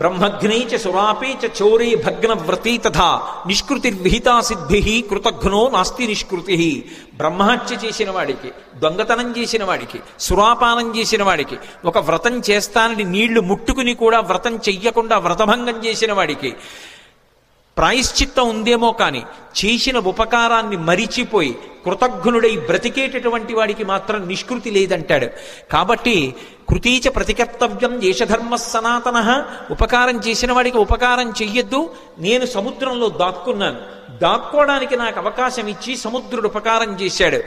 Speaker 1: బ్రహ్మఘ్నైచ సురాపేచ చౌరే భగ్నవ్రతీ తథా నిష్కృతిర్విహితా సిద్భి కృతఘ్నో నాస్తి నిష్కృతి. బ్రహ్మహత్య చేసిన వాడికి, దొంగతనం చేసిన వాడికి, సురాపానం చేసిన వాడికి, ఒక వ్రతం చేస్తానని నీళ్లు ముట్టుకుని కూడా వ్రతం చెయ్యకుండా వ్రతభంగం చేసిన వాడికి ప్రాయశ్చిత్తం ఉందేమో కానీ చేసిన ఉపకారాన్ని మరిచిపోయి కృతఘ్నుడై బ్రతికేటటువంటి వాడికి మాత్రం నిష్కృతి లేదంటాడు. కాబట్టి కృతీచ ప్రతికర్తవ్యం దేశధర్మ సనాతన. ఉపకారం చేసిన వాడికి ఉపకారం చెయ్యొద్దు. నేను సముద్రంలో దాక్కున్నాను, దాక్కోవడానికి నాకు అవకాశం ఇచ్చి సముద్రుడు ఉపకారం చేశాడు.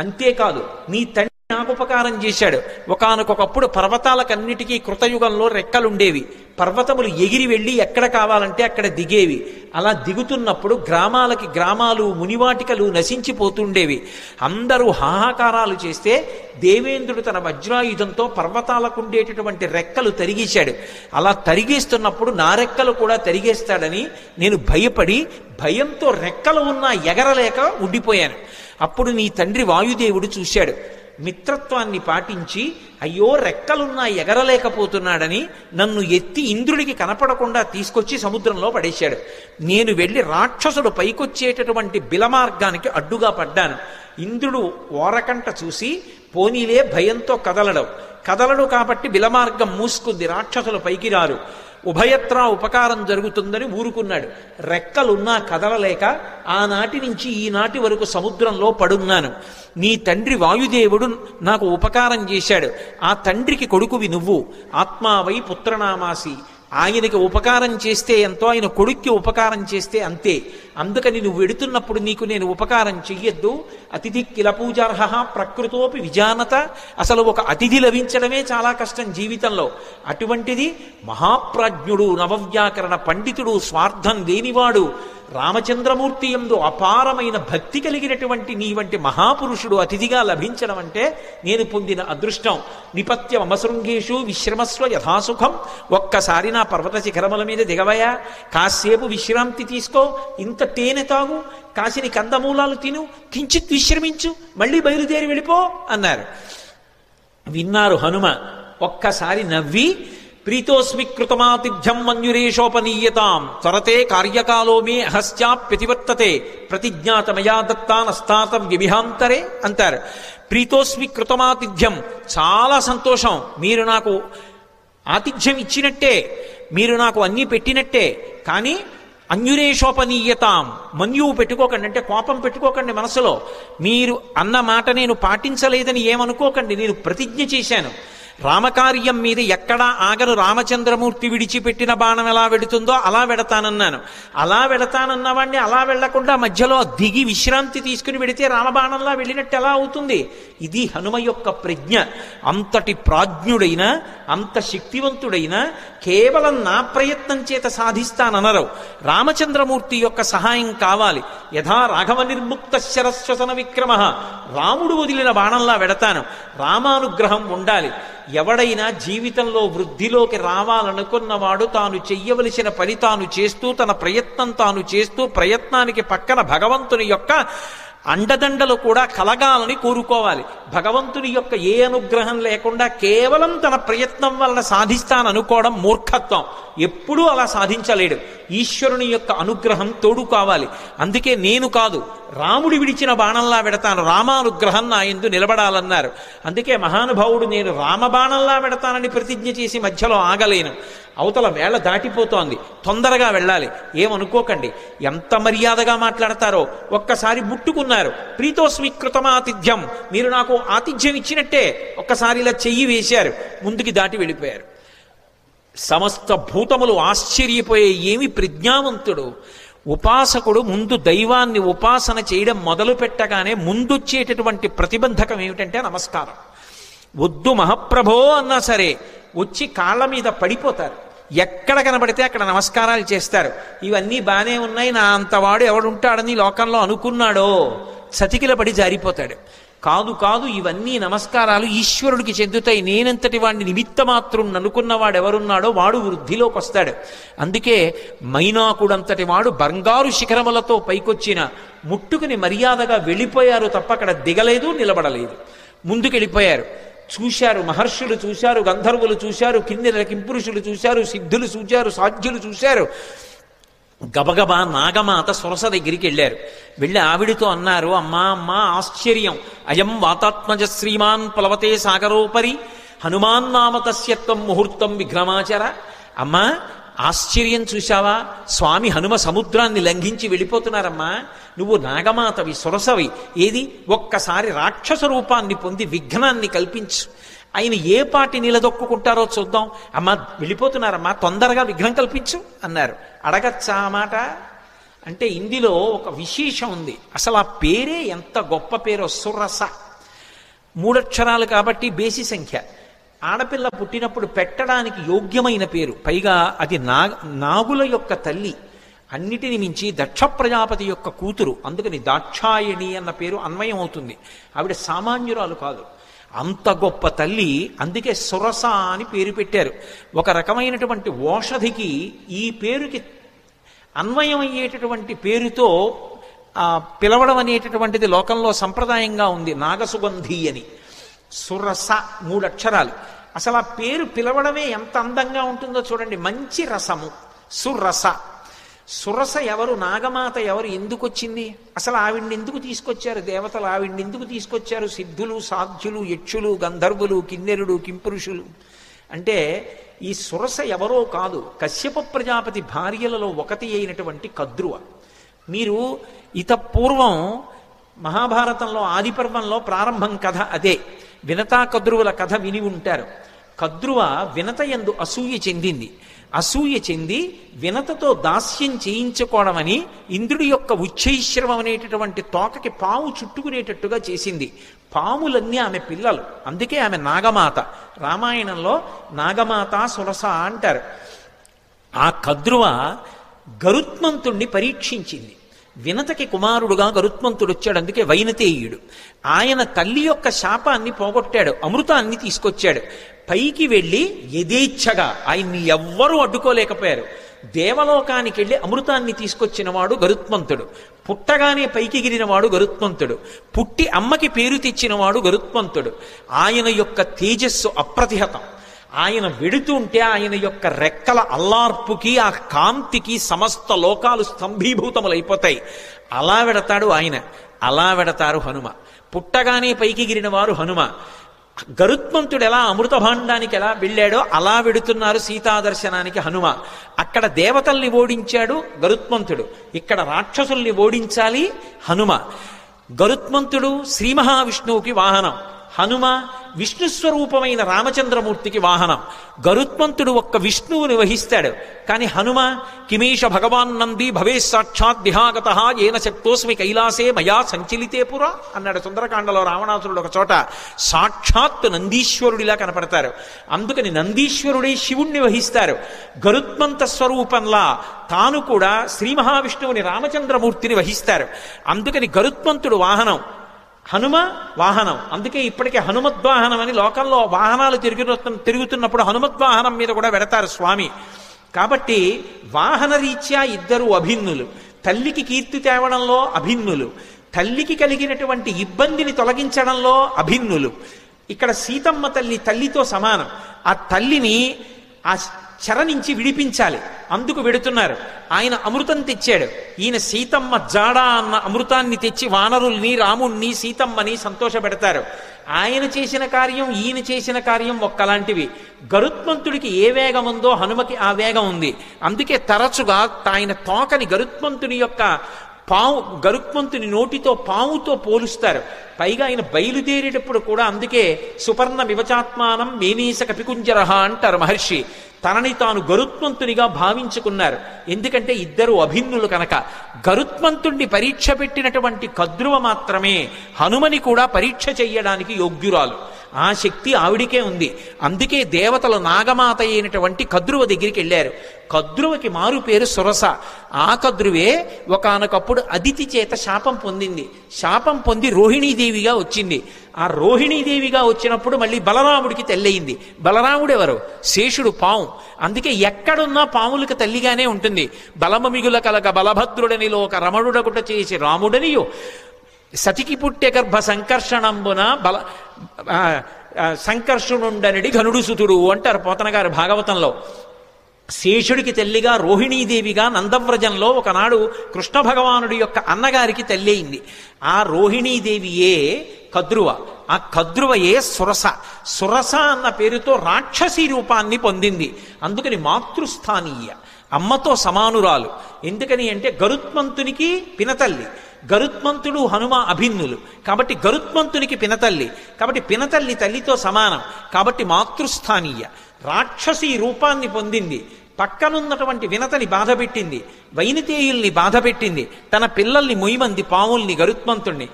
Speaker 1: అంతేకాదు, నీ తండ్రి నాకు ఉపకారం చేశాడు. ఒకానొకప్పుడు పర్వతాలకన్నిటికీ కృతయుగంలో రెక్కలుండేవి. పర్వతములు ఎగిరి వెళ్ళి ఎక్కడ కావాలంటే అక్కడ దిగేవి. అలా దిగుతున్నప్పుడు గ్రామాలకి గ్రామాలు, మునివాటికలు నశించిపోతుండేవి. అందరూ హాహాకారాలు చేస్తే దేవేంద్రుడు తన వజ్రాయుధంతో పర్వతాలకుండేటటువంటి రెక్కలు తరిగేశాడు. అలా తరిగేస్తున్నప్పుడు నా రెక్కలు కూడా తరిగేస్తాడని నేను భయపడి భయంతో రెక్కలు ఉన్నా ఎగరలేక ఉండిపోయాను. అప్పుడు నీ తండ్రి వాయుదేవుడు చూశాడు. మిత్రత్వాన్ని పాటించి అయ్యో రెక్కలున్నా ఎగరలేకపోతున్నాడని నన్ను ఎత్తి ఇంద్రుడికి కనపడకుండా తీసుకొచ్చి సముద్రంలో పడేశాడు. నేను వెళ్ళి రాక్షసుడు పైకొచ్చేటటువంటి బిలమార్గానికి అడ్డుగా పడ్డాను. ఇంద్రుడు ఓరకంట చూసి పోనీలే భయంతో కదలడు కాబట్టి బిలమార్గం మూసుకుంది, రాక్షసులు పైకి రారు. ఉభయత్రా ఉపకారం జరుగుతుందని ఊరుకున్నాడు. రెక్కలున్నా కదలలేక ఆనాటి నుంచి ఈనాటి వరకు సముద్రంలో పడున్నాను. నీ తండ్రి వాయుదేవుడు నాకు ఉపకారం చేశాడు. ఆ తండ్రికి కొడుకువి నువ్వు. ఆత్మావై పుత్రనామాసి. ఆయనకి ఉపకారం చేస్తే ఎంతో, ఆయన కొడుక్కి ఉపకారం చేస్తే అంతే. అందుకని నువ్వు వెడుతున్నప్పుడు నీకు నేను ఉపకారం చెయ్యొద్దు. అతిథి కిల పూజార్హ ప్రకృతోపి విజానత. అసలు ఒక అతిథి లభించడమే చాలా కష్టం జీవితంలో. అటువంటిది మహాప్రాజ్ఞుడు, నవవ్యాకరణ పండితుడు, స్వార్థం లేనివాడు, రామచంద్రమూర్తి యందు అపారమైన భక్తి కలిగినటువంటి నీ వంటి మహాపురుషుడు అతిథిగా లభించడం అంటే నేను పొందిన అదృష్టం. నిపత్య మమశృంగేషు విశ్రమస్వ యథాసుఖం. ఒక్కసారి నా పర్వత శిఖరముల మీద దిగవయా, కాసేపు విశ్రాంతి తీసుకో, ఇంత తేనె తాగు, కాసిని కందమూలాలు తిను, కించిత్ విశ్రమించు, మళ్ళీ బయలుదేరి వెళ్ళిపో అన్నారు. విన్నారు హనుమ. ఒక్కసారి నవ్వి ప్రీతోస్మి కృతమాతిథ్యం మన్యురేషోపనీయతాం త్వరతే కార్యకాలో మే అహస్యాప్యతివర్తతే ప్రతిజ్ఞాతమయా దత్తానస్తాతం వ్యభిహాంతరే అంటారు. ప్రీతోస్మి కృతమాతిథ్యం, చాలా సంతోషం, మీరు నాకు ఆతిథ్యం ఇచ్చినట్టే, మీరు నాకు అన్నీ పెట్టినట్టే, కానీ అన్యురేషోపనీయతాం, మన్యువు పెట్టుకోకండి, అంటే కోపం పెట్టుకోకండి మనసులో. మీరు అన్న మాట నేను పాటించలేదని ఏమనుకోకండి, నేను ప్రతిజ్ఞ చేశాను. రామకార్యం మీద ఎక్కడా ఆగను, రామచంద్రమూర్తి విడిచిపెట్టిన బాణం ఎలా వెడుతుందో అలా వెడతానన్నాను. అలా వెడతానన్నవాడిని అలా వెళ్లకుండా మధ్యలో దిగి విశ్రాంతి తీసుకుని వెడితే రామబాణంలా వెళ్ళినట్టు ఎలా అవుతుంది? ఇది హనుమ యొక్క ప్రజ్ఞ. అంతటి ప్రాజ్ఞుడైన, అంత శక్తివంతుడైన, కేవలం నా ప్రయత్నం చేత సాధిస్తాననరు. రామచంద్రమూర్తి యొక్క సహాయం కావాలి. యథా రాఘవ నిర్ముక్త శరస్వసన విక్రమ, రాముడు వదిలిన బాణంలా వెడతాను. రామానుగ్రహం ఉండాలి. ఎవడైనా జీవితంలో వృద్ధిలోకి రావాలనుకున్నవాడు తాను చెయ్యవలసిన పని తాను చేస్తూ, తన ప్రయత్నం తాను చేస్తూ, ప్రయత్నానికి పక్కన భగవంతుని యొక్క అండదండలు కూడా కలగాలని కోరుకోవాలి. భగవంతుని యొక్క ఏ అనుగ్రహం లేకుండా కేవలం తన ప్రయత్నం వలన సాధిస్తాననుకోవడం మూర్ఖత్వం. ఎప్పుడూ అలా సాధించలేడు. ఈశ్వరుని యొక్క అనుగ్రహం తోడు కావాలి. అందుకే నేను కాదు, రాముడి విడిచిన బాణంలా వెడతాను, రామానుగ్రహం నా యందు నిలబడాలన్నారు. అందుకే మహానుభావుడు నేను రామబాణంలా వెడతానని ప్రతిజ్ఞ చేసి మధ్యలో ఆగలేను. అవతల వేళ దాటిపోతోంది, తొందరగా వెళ్ళాలి, ఏమనుకోకండి. ఎంత మర్యాదగా మాట్లాడతారో. ఒక్కసారి ముట్టుకున్నారు, ప్రీతోస్మి కృతమాతిథ్యం, మీరు నాకు ఆతిథ్యం ఇచ్చినట్టే. ఒక్కసారి ఇలా చెయ్యి వేశారు, ముందుకి దాటి వెళ్ళిపోయారు. సమస్త భూతములు ఆశ్చర్యపోయే, ఏమి ప్రజ్ఞావంతుడు! ఉపాసకుడు ముందు దైవాన్ని ఉపాసన చేయడం మొదలు పెట్టగానే ముందొచ్చేటటువంటి ప్రతిబంధకం ఏమిటంటే నమస్కారం. వద్దు మహాప్రభో అన్నా సరే వచ్చి కాళ్ళ మీద పడిపోతారు. ఎక్కడ కనబడితే అక్కడ నమస్కారాలు చేస్తారు. ఇవన్నీ బానే ఉన్నాయి, నా అంతవాడు ఎవడుంటాడని లోకంలో అనుకున్నాడో చతికిల పడి జారిపోతాడు. కాదు కాదు, ఇవన్నీ నమస్కారాలు ఈశ్వరుడికి చెందుతాయి. నేనంతటి వాడిని నిమిత్తమాత్రం అనుకున్నవాడు ఎవరున్నాడో వాడు వృద్ధిలోకి వస్తాడు. అందుకే మైనాకుడంతటి వాడు బంగారు శిఖరములతో పైకొచ్చిన ముట్టుకుని మర్యాదగా వెళ్ళిపోయారు తప్ప అక్కడ దిగలేదు, నిలబడలేదు. ముందుకెళ్ళిపోయారు. చూశారు, మహర్షులు చూశారు, గంధర్వులు చూశారు, కిన్నెర కింపురుషులు చూశారు, సిద్ధులు చూశారు, సాధ్యులు చూశారు. గబగబా నాగమాత సొరస దగ్గరికి వెళ్ళారు. వెళ్ళి ఆవిడితో అన్నారు, అమ్మా అమ్మా ఆశ్చర్యం, అయం వాతాత్మజ శ్రీమాన్ ప్లవతే సాగరోపరి హనుమాన్ నామ తస్యత్వం ముహూర్తం విఘ్నమాచర. అమ్మా ఆశ్చర్యం చూశావా, స్వామి హనుమ సముద్రాన్ని లంఘించి వెళ్ళిపోతున్నారమ్మా. నువ్వు నాగమాతవి, సొరసవి, ఏది ఒక్కసారి రాక్షస రూపాన్ని పొంది విఘ్నాన్ని కల్పించు. ఆయన ఏ పాటి నిలదొక్కుంటారో చూద్దాం. అమ్మా వెళ్ళిపోతున్నారమ్మా, తొందరగా విఘ్నం కల్పించు అన్నారు. అడగచ్చా ఆ మాట? అంటే ఇందులో ఒక విశేషం ఉంది. అసలు ఆ పేరే ఎంత గొప్ప పేరో, సురస. 3 అక్షరాలు కాబట్టి బేసి సంఖ్య. ఆడపిల్ల పుట్టినప్పుడు పెట్టడానికి యోగ్యమైన పేరు. పైగా అది నాగుల యొక్క తల్లి, అన్నిటిని మించి దక్ష ప్రజాపతి యొక్క కూతురు. అందుకని దాక్షాయణి అన్న పేరు అన్వయం అవుతుంది. ఆవిడ సామాన్యురాలు కాదు, అంత గొప్ప తల్లి. అందుకే సురస అని పేరు పెట్టారు. ఒక రకమైనటువంటి ఓషధికి ఈ పేరుకి అన్వయం అయ్యేటటువంటి పేరుతో పిలవడం అనేటటువంటిది లోకంలో సంప్రదాయంగా ఉంది. నాగసుగంధి అని. సురస 3 అక్షరాలు. అసలు ఆ పేరు పిలవడమే ఎంత అందంగా ఉంటుందో చూడండి. మంచి రసము, సురస. సురస ఎవరు? నాగమాత ఎవరు? ఎందుకు వచ్చింది? అసలు ఆవిడ్ని ఎందుకు తీసుకొచ్చారు దేవతలు? ఆవిడ్ని ఎందుకు తీసుకొచ్చారు సిద్ధులు, సాధ్యులు, యక్షులు, గంధర్వులు, కిన్నెరుడు, కింపురుషులు? అంటే ఈ సురస ఎవరో కాదు, కశ్యప ప్రజాపతి భార్యలలో ఒకటి అయినటువంటి కద్రువ. మీరు పూర్వం మహాభారతంలో ఆదిపర్వంలో ప్రారంభం కథ అదే. వినతా కద్రువుల కథ విని ఉంటారు. కద్రువ వినతయందు అసూయ చెందింది. అసూయ చెంది వినతతో దాస్యం చేయించుకోవడమని ఇంద్రుడి యొక్క ఉచ్చైశ్రవం అనేటటువంటి తోకకి పాము చుట్టుకునేటట్టుగా చేసింది. పాములన్నీ ఆమె పిల్లలు, అందుకే ఆమె నాగమాత. రామాయణంలో నాగమాత సురస అంటారు. ఆ కద్రువ గరుత్మంతుణ్ణి పరీక్షించింది. వినతకి కుమారుడుగా గరుత్మంతుడు వచ్చాడు, అందుకే వైనతేయుడు. ఆయన తల్లి యొక్క శాపాన్ని పోగొట్టాడు, అమృతాన్ని తీసుకొచ్చాడు. పైకి వెళ్ళి యథేచ్ఛగా ఆయన్ని ఎవ్వరూ అడ్డుకోలేకపోయారు. దేవలోకానికి వెళ్ళి అమృతాన్ని తీసుకొచ్చినవాడు గరుత్మంతుడు. పుట్టగానే పైకి ఎగిరినవాడు గరుత్మంతుడు. పుట్టి అమ్మకి పేరు తెచ్చినవాడు గరుత్మంతుడు. ఆయన యొక్క తేజస్సు అప్రతిహతం. ఆయన వెడుతుంటే ఆయన యొక్క రెక్కల అల్లార్పుకి ఆ కాంతికి సమస్త లోకాలు స్తంభీభూతములైపోతాయి. అలా వెడతాడు ఆయన, అలా వెడతారు హనుమ. పుట్టగానే పైకి గిరిన వారు హనుమ. గరుత్మంతుడు ఎలా అమృత భాండానికి ఎలా వెళ్ళాడో అలా వెడుతున్నారు సీతాదర్శనానికి హనుమ. అక్కడ దేవతల్ని ఓడించాడు గరుత్మంతుడు, ఇక్కడ రాక్షసుల్ని ఓడించాలి హనుమ. గరుత్మంతుడు శ్రీ మహావిష్ణువుకి వాహనం, హనుమ విష్ణుస్వరూపమైన రామచంద్రమూర్తికి వాహనం. గరుత్మంతుడు ఒక్క విష్ణువుని వహిస్తాడు, కానీ హనుమ కిమేష భగవాన్ నంది భవే సాక్షాత్ దిహాగత ఏన శక్తోస్మి కైలాసే మయా సంచలితే పురా అన్నాడు సుందరకాండలో రావణాసురుడు ఒక చోట. సాక్షాత్ నందీశ్వరుడిలా కనపడతారు. అందుకని నందీశ్వరుడే శివుణ్ణి వహిస్తారు. గరుత్మంత స్వరూపంలా తాను కూడా శ్రీ మహావిష్ణువుని రామచంద్రమూర్తిని వహిస్తారు. అందుకని గరుత్మంతుడు వాహనం, హనుమ వాహనం. అందుకే ఇప్పటికే హనుమద్వాహనం అని లోకంలో వాహనాలు తిరుగుతున్నప్పుడు హనుమద్వాహనం మీద కూడా వెడతారు స్వామి. కాబట్టి వాహన రీత్యా ఇద్దరు అభిన్నులు. తల్లికి కీర్తి తేవడంలో అభిన్నులు, తల్లికి కలిగినటువంటి ఇబ్బందిని తొలగించడంలో అభిన్నులు. ఇక్కడ సీతమ్మ తల్లి తల్లితో సమానం. ఆ తల్లిని ఆ చెర నుంచి విడిపించాలి, అందుకు వెడుతున్నారు. ఆయన అమృతం తెచ్చాడు, ఈయన సీతమ్మ జాడ అన్న అమృతాన్ని తెచ్చి వానరుల్ని రాముణ్ణి సీతమ్మని సంతోషపెడతారు. ఆయన చేసిన కార్యం ఈయన చేసిన కార్యం ఒక్కలాంటివి. గరుత్మంతుడికి ఏ వేగం ఉందో హనుమకి ఆ వేగం ఉంది. అందుకే తరచుగా ఆయన తోకని గరుత్మంతుని నోటితో పాముతో పోలుస్తారు. పైగా ఆయన బయలుదేరేటప్పుడు కూడా అందుకే సుపర్ణ వివచాత్మానం మేనీస కపికుంజరహ అంటారు మహర్షి. తనని తాను గరుత్మంతునిగా భావించుకున్నారు, ఎందుకంటే ఇద్దరు అభిన్నులు కనుక. గరుత్మంతుణ్ణి పరీక్ష పెట్టినటువంటి కద్రువ మాత్రమే హనుమని కూడా పరీక్ష చెయ్యడానికి యోగ్యురాలు. ఆ శక్తి ఆవిడికే ఉంది. అందుకే దేవతలు నాగమాత అయినటువంటి కద్రువ దగ్గరికి వెళ్ళారు. కద్రువకి మారు పేరు సురస. ఆ కద్రువే ఒకానొకప్పుడు అదితి చేత శాపం పొందింది. శాపం పొంది రోహిణీదేవిగా వచ్చింది. ఆ రోహిణీదేవిగా వచ్చినప్పుడు మళ్ళీ బలరాముడికి తల్లయింది. బలరాముడు ఎవరు? శేషుడు, పాము. అందుకే ఎక్కడున్నా పాములకు తల్లిగానే ఉంటుంది. బలమమిగుల కలగ బలభద్రుడనిలో ఒక రమణుడగుట చేసి రాముడనియో సతికి పుట్టె గర్భ సంకర్షణంబున సంకర్షణుండనడి ఘనుడు సుతుడు అంటారు పోతన గారు భాగవతంలో. శేషుడికి తల్లిగా రోహిణీదేవిగా నందవ్రజంలో ఒకనాడు కృష్ణ భగవానుడి యొక్క అన్నగారికి తల్లి అయింది. ఆ రోహిణీదేవియే కద్రువ. ఆ కద్రువయే సురస. సురస అన్న పేరుతో రాక్షసీ రూపాన్ని పొందింది. అందుకని మాతృస్థానీయ, అమ్మతో సమానురాలు. ఎందుకని అంటే గరుత్మంతునికి పినతల్లి, గరుత్మంతుడు హనుమ అభిన్నులు కాబట్టి గరుత్మంతునికి పినతల్లి, కాబట్టి పినతల్లి తల్లితో సమానం, కాబట్టి మాతృస్థానీయ. రాక్షసీ రూపాన్ని పొందింది. పక్కనున్నటువంటి వినతని బాధపెట్టింది, వైనితేయుల్ని బాధపెట్టింది, తన పిల్లల్ని మొయ్యమంది పాముల్ని గరుత్మంతుణ్ణి.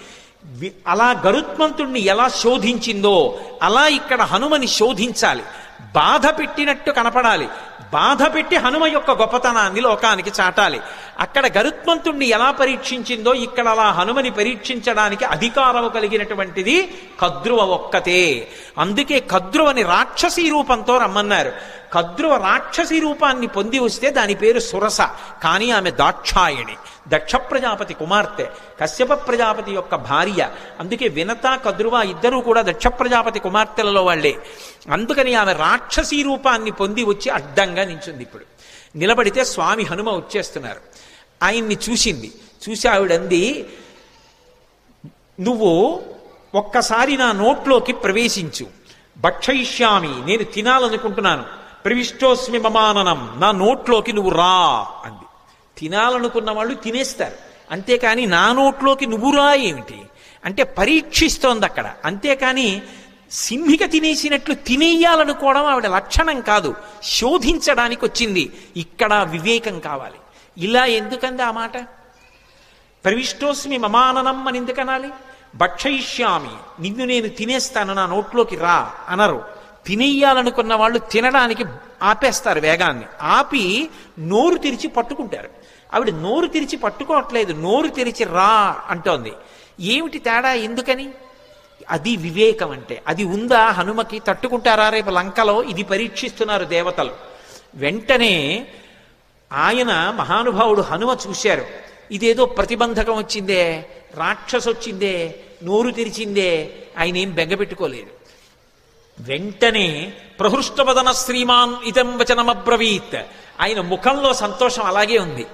Speaker 1: అలా గరుత్మంతుణ్ణి ఎలా శోధించిందో అలా ఇక్కడ హనుమని శోధించాలి. బాధ పెట్టినట్టు కనపడాలి, బాధ పెట్టి హనుమ యొక్క గొప్పతనాన్ని లోకానికి చాటాలి. అక్కడ గరుత్మంతుణ్ణి ఎలా పరీక్షించిందో ఇక్కడ అలా హనుమని పరీక్షించడానికి అధికారము కలిగినటువంటిది కద్రువ ఒక్కతే. అందుకే కద్రువని రాక్షసీ రూపంతో రమ్మన్నారు. కద్రువ రాక్షసీ రూపాన్ని పొంది వస్తే దాని పేరు సురస. కానీ ఆమె దాక్షాయణి, దక్ష ప్రజాపతి కుమార్తె, కశ్యప ప్రజాపతి యొక్క భార్య. అందుకే వినత కద్రువ ఇద్దరూ కూడా దక్ష ప్రజాపతి కుమార్తెలలో వాళ్లే. అందుకని ఆమె రాక్షసీ రూపాన్ని పొంది వచ్చి అడ్డంగా నించుంది. ఇప్పుడు నిలబడితే స్వామి హనుమ వచ్చేస్తున్నారు. ఆయన్ని చూసింది. చూసి ఆవిడంది, నువ్వు ఒక్కసారి నా నోట్లోకి ప్రవేశించు, భక్షయిష్యామి, నేను తినాలనుకుంటున్నాను, ప్రవిష్టోస్మి మమాననం, నా నోట్లోకి నువ్వు రా అంది. తినాలనుకున్న వాళ్ళు తినేస్తారు, అంతేకాని నా నోట్లోకి నువ్వు రా ఏమిటి అంటే పరీక్షిస్తోంది అక్కడ. అంతేకాని సింహిక తినేసినట్లు తినేయాలనుకోవడం ఆవిడ లక్షణం కాదు, శోధించడానికి వచ్చింది. ఇక్కడ వివేకం కావాలి. ఇలా ఎందుకంది ఆ మాట? ప్రవిష్టోస్మి మమాననం అని ఎందుకనాలి? భక్షయిష్యామి, నిన్ను నేను తినేస్తాను, నా నోట్లోకి రా అనరు. తినేయాలనుకున్న వాళ్ళు తినడానికి ఆపేస్తారు వేగాన్ని, ఆపి నోరు తెరిచి పట్టుకుంటారు. ఆవిడ నోరు తెరిచి పట్టుకోవట్లేదు, నోరు తెరిచి రా అంటోంది. ఏమిటి తేడా? ఎందుకని? అది వివేకం అంటే. అది ఉందా హనుమకి? తట్టుకుంటారా రేపు లంకలో? ఇది పరీక్షిస్తున్నారు దేవతలు. వెంటనే ఆయన మహానుభావుడు హనుమ చూశారు, ఇదేదో ప్రతిబంధకం వచ్చిందే, రాక్షసొచ్చిందే, నోరు తెరిచిందే. ఆయన ఏం బెంగపెట్టుకోలేదు. వెంటనే ప్రహృష్టవదన శ్రీమాన్ ఇదం వచనమబ్రవీత్. ఆయన ముఖంలో సంతోషం అలాగే ఉంది.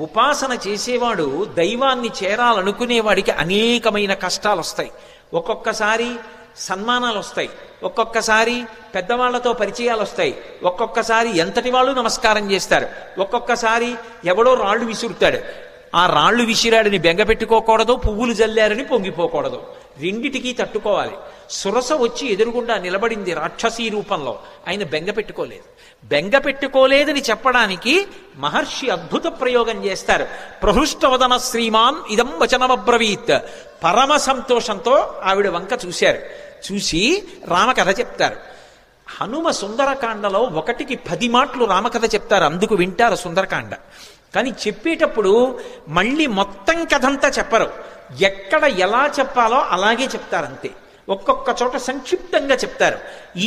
Speaker 1: ఉపాసన చేసేవాడు దైవాన్ని చేరాలనుకునేవాడికి అనేకమైన కష్టాలు వస్తాయి. ఒక్కొక్కసారి సన్మానాలు వస్తాయి, ఒక్కొక్కసారి పెద్దవాళ్లతో పరిచయాలు వస్తాయి, ఒక్కొక్కసారి ఎంతటి వాళ్ళు నమస్కారం చేస్తారు, ఒక్కొక్కసారి ఎవడో రాళ్లు విసురుతాడు. ఆ రాళ్లు విసిరాడిని బెంగపెట్టుకోకూడదు, పువ్వులు జల్లారని పొంగిపోకూడదు. రెండిటికీ తట్టుకోవాలి. సురస వచ్చి ఎదురుగుండా నిలబడింది రాక్షసీ రూపంలో. ఆయన బెంగపెట్టుకోలేదు. బెంగపెట్టుకోలేదని చెప్పడానికి మహర్షి అద్భుత ప్రయోగం చేస్తారు. ప్రహృష్టవదన శ్రీమాన్ ఇదం వచనమబ్రవీత్. పరమ సంతోషంతో ఆవిడ వంక చూశారు. చూసి రామకథ చెప్తారు. హనుమ సుందరకాండలో 1కి 10 మాటలు రామకథ చెప్తారు. అందుకు వింటారు సుందరకాండ. కానీ చెప్పేటప్పుడు మళ్ళీ మొత్తం కథంతా చెప్పరు. ఎక్కడ ఎలా చెప్పాలో అలాగే చెప్తారంతే. ఒక్కొక్క చోట సంక్షిప్తంగా చెప్తారు.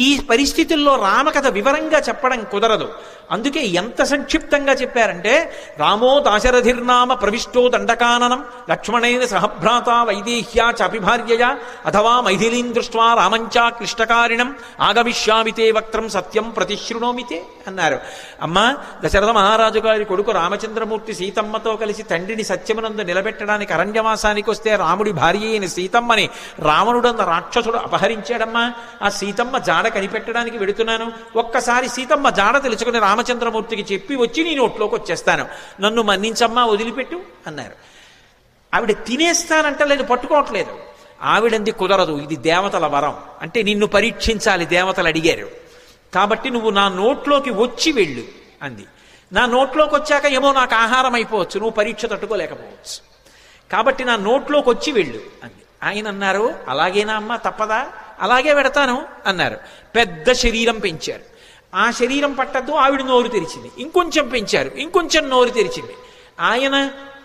Speaker 1: ఈ పరిస్థితుల్లో రామకథ వివరంగా చెప్పడం కుదరదు. అందుకే ఎంత సంక్షిప్తంగా చెప్పారంటే, రామో దాశరథిర్నామ ప్రవిష్టో దండకాననం లక్ష్మణేన సహభ్రాత వైదేహ్యా చాపిభార్యయా అథవా మైథిలీం దృష్ట్వా రామంచా క్లిష్టకారిణం ఆగమిష్యామితే వక్త్రం సత్యం ప్రతిశృణోమితే అన్నారు. అమ్మా, దశరథ మహారాజు గారి కొడుకు రామచంద్రమూర్తి సీతమ్మతో కలిసి తండ్రిని సత్యమునందు నిలబెట్టడానికి అరణ్యవాసానికి వస్తే రాముడి భార్య అయిన సీతమ్మని రావణుడన్న రాక్షసుడు అపహరించాడమ్మా. ఆ సీతమ్మ జాడ కనిపెట్టడానికి వెడుతున్నాను. ఒక్కసారి సీతమ్మ జాడ తెలుసుకుని రామచంద్రమూర్తికి చెప్పి వచ్చి నీ నోట్లోకి వచ్చేస్తాను, నన్ను మన్నించమ్మా, వదిలిపెట్టు అన్నారు. ఆవిడ తినేస్తానంటలేదు, పట్టుకోవట్లేదు. ఆవిడంది కుదరదు, ఇది దేవతల వరం. అంటే నిన్ను పరీక్షించాలి, దేవతలు అడిగారు కాబట్టి నువ్వు నా నోట్లోకి వచ్చి వెళ్ళు అంది. నా నోట్లోకి వచ్చాక ఏమో నాకు ఆహారం అయిపోవచ్చు, నువ్వు పరీక్ష తట్టుకోలేకపోవచ్చు, కాబట్టి నా నోట్లోకి వచ్చి వెళ్ళు అంది. ఆయన అన్నారు, అలాగేనా అమ్మా, తప్పదా, అలాగే పెడతాను అన్నారు. పెద్ద శరీరం పెంచారు. ఆ శరీరం పట్టద్దు, ఆవిడ నోరు తెరిచింది. ఇంకొంచెం పెంచారు, ఇంకొంచెం నోరు తెరిచింది. ఆయన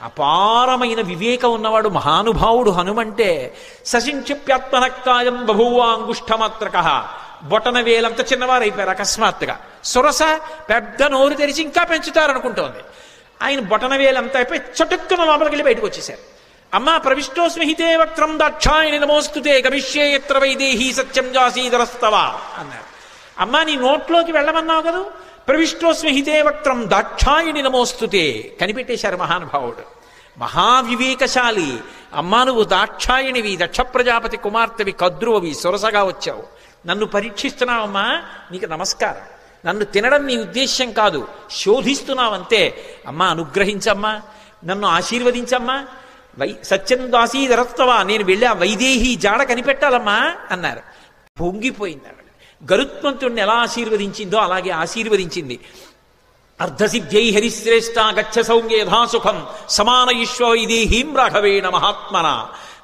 Speaker 1: అపారమైన వివేకం ఉన్నవాడు, మహానుభావుడు. హనుమంటే సశింక్షిప్యాత్మనక్కాయం బభూవాంగుష్ఠమాత్రక. బొటన వేలంత చిన్నవారైపోయారు అకస్మాత్తుగా. సురస పెద్ద నోరు తెరిచి ఇంకా పెంచుతారనుకుంటోంది. ఆయన బొటన వేలంతా అయిపోయి చటుక్కున లోపలికి వెళ్ళి బయటకు వచ్చేశారు. అమ్మా, ప్రవిష్టోస్మిహితే వక్త్రం దాక్షాయణి నమోస్తుతే గమిష్యే యత్ర వైదేహీ సత్యం జాసీధరస్తవా అన్నారు. అమ్మా, నీ నోట్లోకి వెళ్ళమన్నావు కదా, ప్రవిష్టోస్మిహితే వక్త్రం దాక్షాయణి నమోస్తుతే. కనిపెట్టేశారు మహానుభావుడు, మహావివేకశాలి. అమ్మా, నువ్వు దాక్షాయణివి, దక్ష ప్రజాపతి కుమార్తెవి, కద్రువవి, సొరసగా వచ్చావు, నన్ను పరీక్షిస్తున్నావమ్మా, నీకు నమస్కారం. నన్ను తినడం నీ ఉద్దేశ్యం కాదు, శోధిస్తున్నావంతే. అమ్మా, అనుగ్రహించమ్మా, నన్ను ఆశీర్వదించమ్మా, సత్యం దాసీధరస్తవా, నేను వెళ్ళి ఆ వైదేహి జాడ కనిపెట్టాలమ్మా అన్నారు. పొంగిపోయింది ఆవిడ. గరుత్మంతుడిని ఎలా ఆశీర్వదించిందో అలాగే ఆశీర్వదించింది. అర్ధసిద్ధ్యై హరిశ్రేష్ఠ గచ్చ సౌమ్య యథాసుఖం సమానయిష్వ వైదేహీం రాఘవేణ మహాత్మన.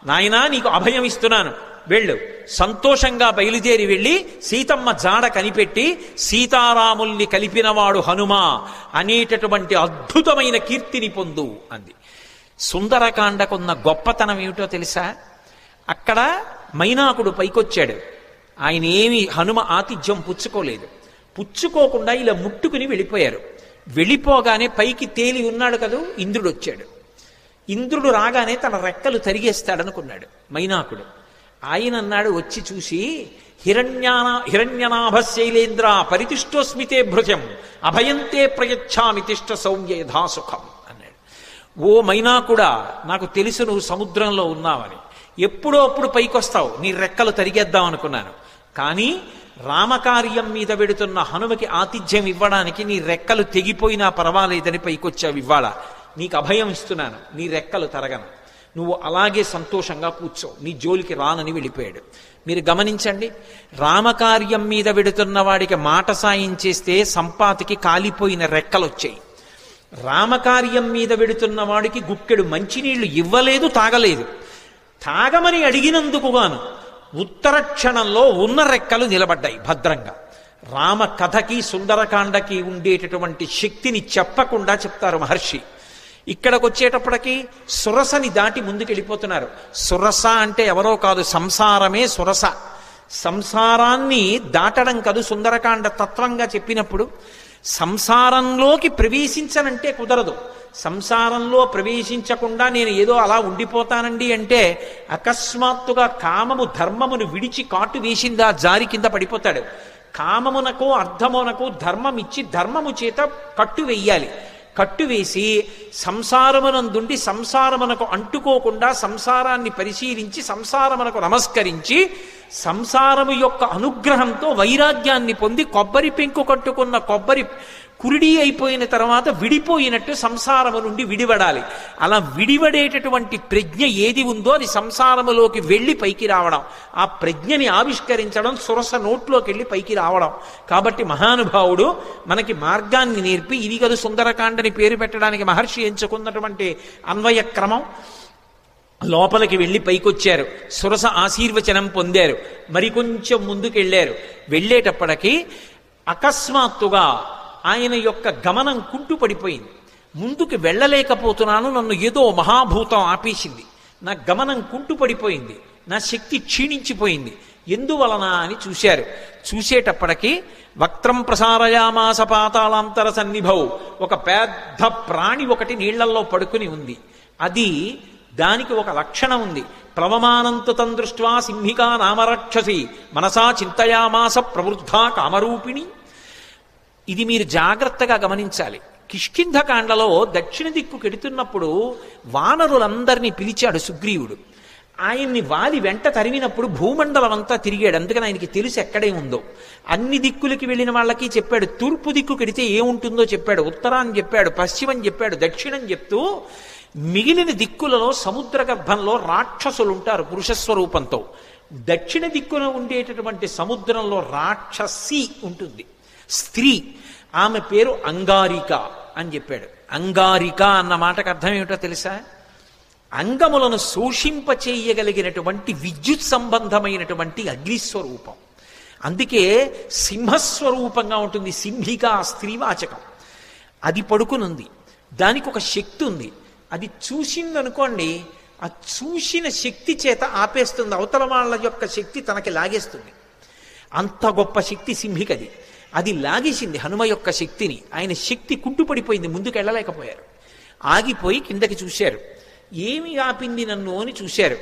Speaker 1: నాయనా, నీకు అభయం ఇస్తున్నాను, వెళ్ళు. సంతోషంగా బయలుదేరి వెళ్ళి సీతమ్మ జాడ కనిపెట్టి సీతారాముల్ని కలిపినవాడు హనుమ అనేటటువంటి అద్భుతమైన కీర్తిని పొందు అంది. సుందరకాండకున్న గొప్పతనం ఏమిటో తెలుసా? అక్కడ మైనాకుడు పైకొచ్చాడు. ఆయన ఏమి హనుమ ఆతిథ్యం పుచ్చుకోలేదు. పుచ్చుకోకుండా ఇలా ముట్టుకుని వెళ్ళిపోయారు. వెళ్ళిపోగానే పైకి తేలి ఉన్నాడు కదూ, ఇంద్రుడు వచ్చాడు. ఇంద్రుడు రాగానే తన రెక్కలు తరిగేస్తాడనుకున్నాడు మైనాకుడు. ఆయన అన్నాడు, వచ్చి చూసి, హిరణ్యనాభ శైలేంద్ర పరితిష్టోస్మితే భృజం అభయంతే ప్రయచ్ఛామి తిష్ట సౌమ్య యథాసుఖం అన్నాడు. ఓ మైనాకుడా, నాకు తెలుసు నువ్వు సముద్రంలో ఉన్నావని, ఎప్పుడో అప్పుడు పైకొస్తావు, నీ రెక్కలు తరిగేద్దాం అనుకున్నాను. కానీ రామకార్యం మీద వెడుతున్న హనుమకి ఆతిథ్యం ఇవ్వడానికి నీ రెక్కలు తెగిపోయినా పర్వాలేదని పైకొచ్చావు. ఇవ్వాల నీకు అభయం ఇస్తున్నాను, నీ రెక్కలు తరగను, నువ్వు అలాగే సంతోషంగా కూర్చో, నీ జోలికి రానని వెళ్ళిపోయాడు. మీరు గమనించండి, రామకార్యం మీద వెడుతున్న వాడికి మాట సాయం చేస్తే సంపాతికి కాలిపోయిన రెక్కలు వచ్చాయి. రామకార్యం మీద వెడుతున్న వాడికి గుక్కెడు మంచినీళ్లు ఇవ్వలేదు, తాగలేదు. తాగమని అడిగినందుకు గాను ఉత్తర క్షణంలో ఉన్న రెక్కలు నిలబడ్డాయి భద్రంగా. రామ కథకి సుందరకాండకి ఉండేటటువంటి శక్తిని చెప్పకుండా చెప్తారు మహర్షి. ఇక్కడికి వచ్చేటప్పటికి సురసని దాటి ముందుకెళ్ళిపోతున్నారు. సురస అంటే ఎవరో కాదు, సంసారమే సురస. సంసారాన్ని దాటడం కాదు సుందరకాండ తత్వంగా చెప్పినప్పుడు. సంసారంలోకి ప్రవేశించనంటే కుదరదు. సంసారంలో ప్రవేశించకుండా నేను ఏదో అలా ఉండిపోతానండి అంటే అకస్మాత్తుగా కామము ధర్మమును విడిచి కాటు వేసిందా జారి కింద పడిపోతాడు. కామమునకు అర్థమునకు ధర్మం ఇచ్చి ధర్మము చేత కట్టు వెయ్యాలి. కట్టువేసి సంసారమునందుండి సంసారమునకు అంటుకోకుండా సంసారాన్ని పరిశీలించి సంసారమునకు నమస్కరించి సంసారము యొక్క అనుగ్రహంతో వైరాగ్యాన్ని పొంది కొబ్బరి పెంకు కట్టుకున్న కొబ్బరి కురిడి అయిపోయిన తర్వాత విడిపోయినట్టు సంసారము నుండి విడివడాలి. అలా విడివడేటటువంటి ప్రజ్ఞ ఏది ఉందో అది సంసారములోకి వెళ్ళి పైకి రావడం, ఆ ప్రజ్ఞని ఆవిష్కరించడం, సురస నోట్లోకి వెళ్ళి పైకి రావడం. కాబట్టి మహానుభావుడు మనకి మార్గాన్ని నేర్పి ఇది కదా సుందరకాండని పేరు పెట్టడానికి మహర్షి ఎంచుకున్నటువంటి అన్వయ క్రమం. లోపలికి వెళ్ళి పైకొచ్చారు, సురస ఆశీర్వచనం పొందారు, మరికొంచెం ముందుకెళ్ళారు. వెళ్ళేటప్పటికీ అకస్మాత్తుగా ఆయన యొక్క గమనం కుంటుపడిపోయింది. ముందుకు వెళ్ళలేకపోతున్నాను, నన్ను ఏదో మహాభూతం ఆపేసింది, నా గమనం కుంటుపడిపోయింది, నా శక్తి క్షీణించిపోయింది, ఎందువలన అని చూశారు. చూసేటప్పటికీ వక్త్రం ప్రసారయామాస పాతాళాంతర సన్నిభౌ, ఒక పెద్ద ప్రాణి ఒకటి నీళ్లల్లో పడుకుని ఉంది. అది దానికి ఒక లక్షణం ఉంది. ప్లవమానంతు తం దృష్ట్వా సింహికా నామరక్షసి మనసా చింతయామాస ప్రవృద్ధా కామరూపిణి. ఇది మీరు జాగ్రత్తగా గమనించాలి. కిష్కింధకాండలో దక్షిణ దిక్కు కెడుతున్నప్పుడు వానరులందరినీ పిలిచాడు సుగ్రీవుడు. ఆయన్ని వాలి వెంట తరిమినప్పుడు భూమండలం అంతా తిరిగాడు. అందుకని ఆయనకి తెలుసు ఎక్కడే ఉందో. అన్ని దిక్కులకి వెళ్ళిన వాళ్ళకి చెప్పాడు. తూర్పు దిక్కు కెడితే ఏముంటుందో చెప్పాడు, ఉత్తరాన్ని చెప్పాడు, పశ్చిమం చెప్పాడు, దక్షిణం చెప్తూ మిగిలిన దిక్కులలో సముద్ర గర్భంలో రాక్షసులు ఉంటారు పురుషస్వరూపంతో. దక్షిణ దిక్కున ఉండేటటువంటి సముద్రంలో రాక్షసి ఉంటుంది, స్త్రీ. ఆమె పేరు అంగారిక అని చెప్పాడు. అంగారిక అన్న మాటకు అర్థం ఏమిటో తెలుసా? అంగములను శోషింపచేయగలిగినటువంటి విద్యుత్ సంబంధమైనటువంటి అగ్నిస్వరూపం. అందుకే సింహస్వరూపంగా ఉంటుంది. సింహిక స్త్రీవాచకం. అది పడుకునుంది, దానికి ఒక శక్తి ఉంది. అది చూసిందనుకోండి, ఆ చూసిన శక్తి చేత ఆపేస్తుంది, అవతల వాళ్ళ యొక్క శక్తి తనకి లాగేస్తుంది. అంత గొప్ప శక్తి సింహికది. అది లాగేసింది హనుమ యొక్క శక్తిని. ఆయన శక్తి కుంటుపడిపోయింది, ముందుకు వెళ్ళలేకపోయారు. ఆగిపోయి కిందకి చూశారు. ఏమి ఆపింది నన్ను అని చూశారు.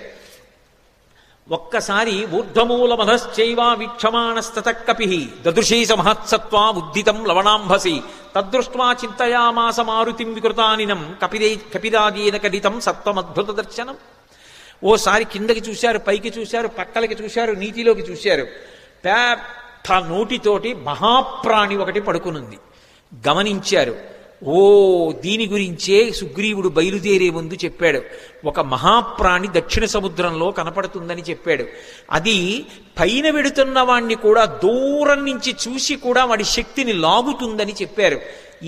Speaker 1: ఒక్కసారి ఊర్ధ్వమూల మధశ్చైవా వీక్షమాణస్తత కపి దదృశేష మహత్సత్వా ఉద్దితం లవణాంభసి తదృష్ట్వా చింతయామాస మారుతిం వికృతానినం కపిరాజేన కడితం సత్వమద్భుత దర్శనం. ఓసారి కిందకి చూశారు, పైకి చూశారు, పక్కలకి చూశారు, నీటిలోకి చూశారు. పెద్ద నోటితోటి మహాప్రాణి ఒకటి పడుకునుంది. గమనించారు. ఓ, దీని గురించే సుగ్రీవుడు బయలుదేరే ముందు చెప్పాడు. ఒక మహాప్రాణి దక్షిణ సముద్రంలో కనపడుతుందని చెప్పాడు. అది పైన వెడుతున్న వాణ్ణి కూడా దూరం నుంచి చూసి కూడా వాడి శక్తిని లాగుతుందని చెప్పారు.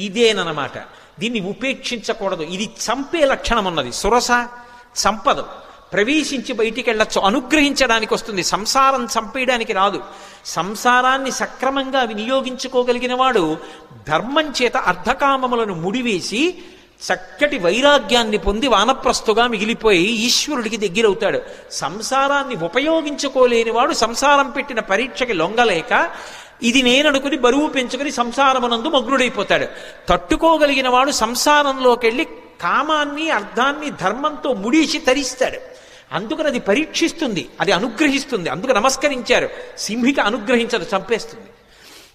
Speaker 1: ఇదేనమాట. దీన్ని ఉపేక్షించకూడదు. ఇది చంపే లక్షణం ఉన్నది. సురస చంపదు, ప్రవేశించి బయటికి వెళ్ళచ్చు, అనుగ్రహించడానికి వస్తుంది. సంసారం చంపేయడానికి రాదు. సంసారాన్ని సక్రమంగా వినియోగించుకోగలిగిన వాడు ధర్మం చేత అర్ధకామములను ముడివేసి చక్కటి వైరాగ్యాన్ని పొంది వానప్రస్థుగా మిగిలిపోయి ఈశ్వరుడికి దగ్గరవుతాడు. సంసారాన్ని ఉపయోగించుకోలేని వాడు సంసారం పెట్టిన పరీక్షకి లొంగలేక ఇది నేననుకుని బరువు పెంచుకుని సంసారమునందు మగ్నుడైపోతాడు. తట్టుకోగలిగిన వాడు సంసారంలోకి వెళ్ళి కామాన్ని అర్థాన్ని ధర్మంతో ముడిసి తరిస్తాడు. అందుకని అది పరీక్షిస్తుంది, అది అనుగ్రహిస్తుంది. అందుకు నమస్కరించారు. సింహిక అనుగ్రహించదు, చంపేస్తుంది.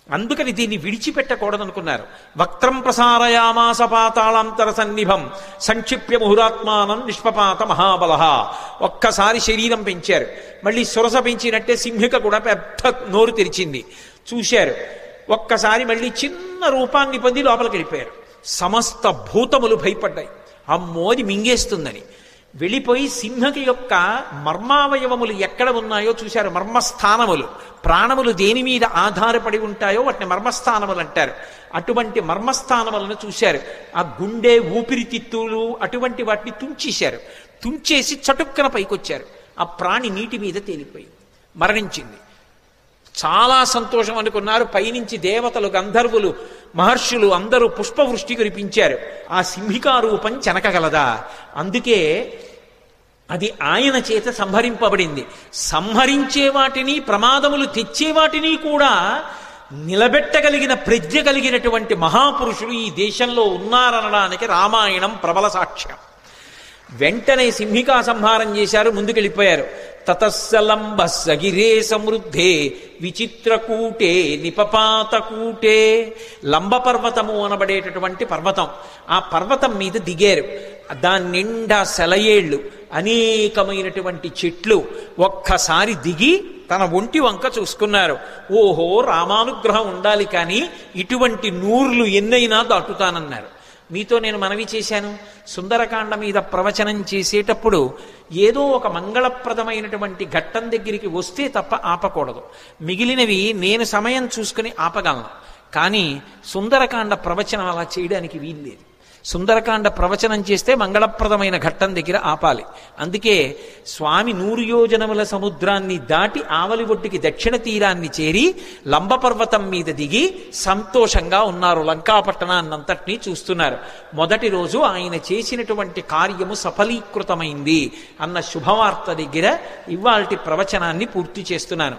Speaker 1: అందుకని దీన్ని విడిచిపెట్టకూడదనుకున్నారు. వక్త్రం ప్రసారయామాస పాతాళాంతర సన్నిభం సంక్షిప్య ముహురాత్మానం నిష్పపాత మహాబల. ఒక్కసారి శరీరం పెంచారు. మళ్ళీ సురస పెంచినట్టే సింహిక కూడా పెద్ద నోరు తెరిచింది. చూశారు. ఒక్కసారి మళ్ళీ చిన్న రూపాన్ని పొంది లోపలికి వెళ్ళిపోయారు. సమస్త భూతములు భయపడ్డాయి, అమ్మోది మింగేస్తుందని. వెళ్ళిపోయి సింహకి యొక్క మర్మావయవములు ఎక్కడ ఉన్నాయో చూశారు. మర్మస్థానములు, ప్రాణములు దేని మీద ఆధారపడి ఉంటాయో వాటిని మర్మస్థానములు అంటారు. అటువంటి మర్మస్థానములను చూశారు. ఆ గుండె, ఊపిరితిత్తులు అటువంటి వాటిని తుంచేశారు. తుంచేసి చటుక్కన పైకొచ్చారు. ఆ ప్రాణి నీటి మీద తేలిపోయింది, మరణించింది. చాలా సంతోషం అనుకున్నారు. పైనుంచి దేవతలు, గంధర్వులు, మహర్షులు అందరూ పుష్పవృష్టి కురిపించారు. ఆ సింహికా రూపం చెనకగలదా? అందుకే అది ఆయన చేత సంహరింపబడింది. సంహరించే వాటిని, ప్రమాదములు తెచ్చే వాటిని కూడా నిలబెట్టగలిగిన ప్రజ్ఞ కలిగినటువంటి మహాపురుషులు ఈ దేశంలో ఉన్నారనడానికి రామాయణం ప్రబల సాక్ష్యం. వెంటనే సింహికా సంహారం చేశారు, ముందుకెళ్ళిపోయారు. తతస్సలంబ సగిరే సమృద్ధే విచిత్రకూటే నిపపాతకూటే. లంబ పర్వతము అనబడేటటువంటి పర్వతం, ఆ పర్వతం మీద దిగారు. దాని నిండా సెలయేళ్ళు, అనేకమైనటువంటి చెట్లు. ఒక్కసారి దిగి తన ఒంటి వంక చూసుకున్నారు. ఓహో, రామానుగ్రహం ఉండాలి, కానీ ఇటువంటి నూర్లు ఎన్నైనా దాటుతానన్నారు. మీతో నేను మనవి చేశాను, సుందరకాండ మీద ప్రవచనం చేసేటప్పుడు ఏదో ఒక మంగళప్రదమైనటువంటి ఘట్టం దగ్గరికి వస్తే తప్ప ఆపకూడదు. మిగిలినవి నేను సమయం చూసుకుని ఆపగలను, కానీ సుందరకాండ ప్రవచనం అలా చేయడానికి వీల్లేదు. సుందరకాండ ప్రవచనం చేస్తే మంగళప్రదమైన ఘట్టం దగ్గర ఆపాలి. అందుకే స్వామి 100 యోజనముల సముద్రాన్ని దాటి ఆవలి ఒడ్డుకి దక్షిణ తీరాన్ని చేరి లంబపర్వతం మీద దిగి సంతోషంగా ఉన్నారు. లంకాపట్టణాన్నంతటినీ చూస్తున్నారు. మొదటి రోజు ఆయన చేసినటువంటి కార్యము సఫలీకృతమైంది అన్న శుభవార్త దగ్గర ఇవాల్టి ప్రవచనాన్ని పూర్తి చేస్తున్నాను.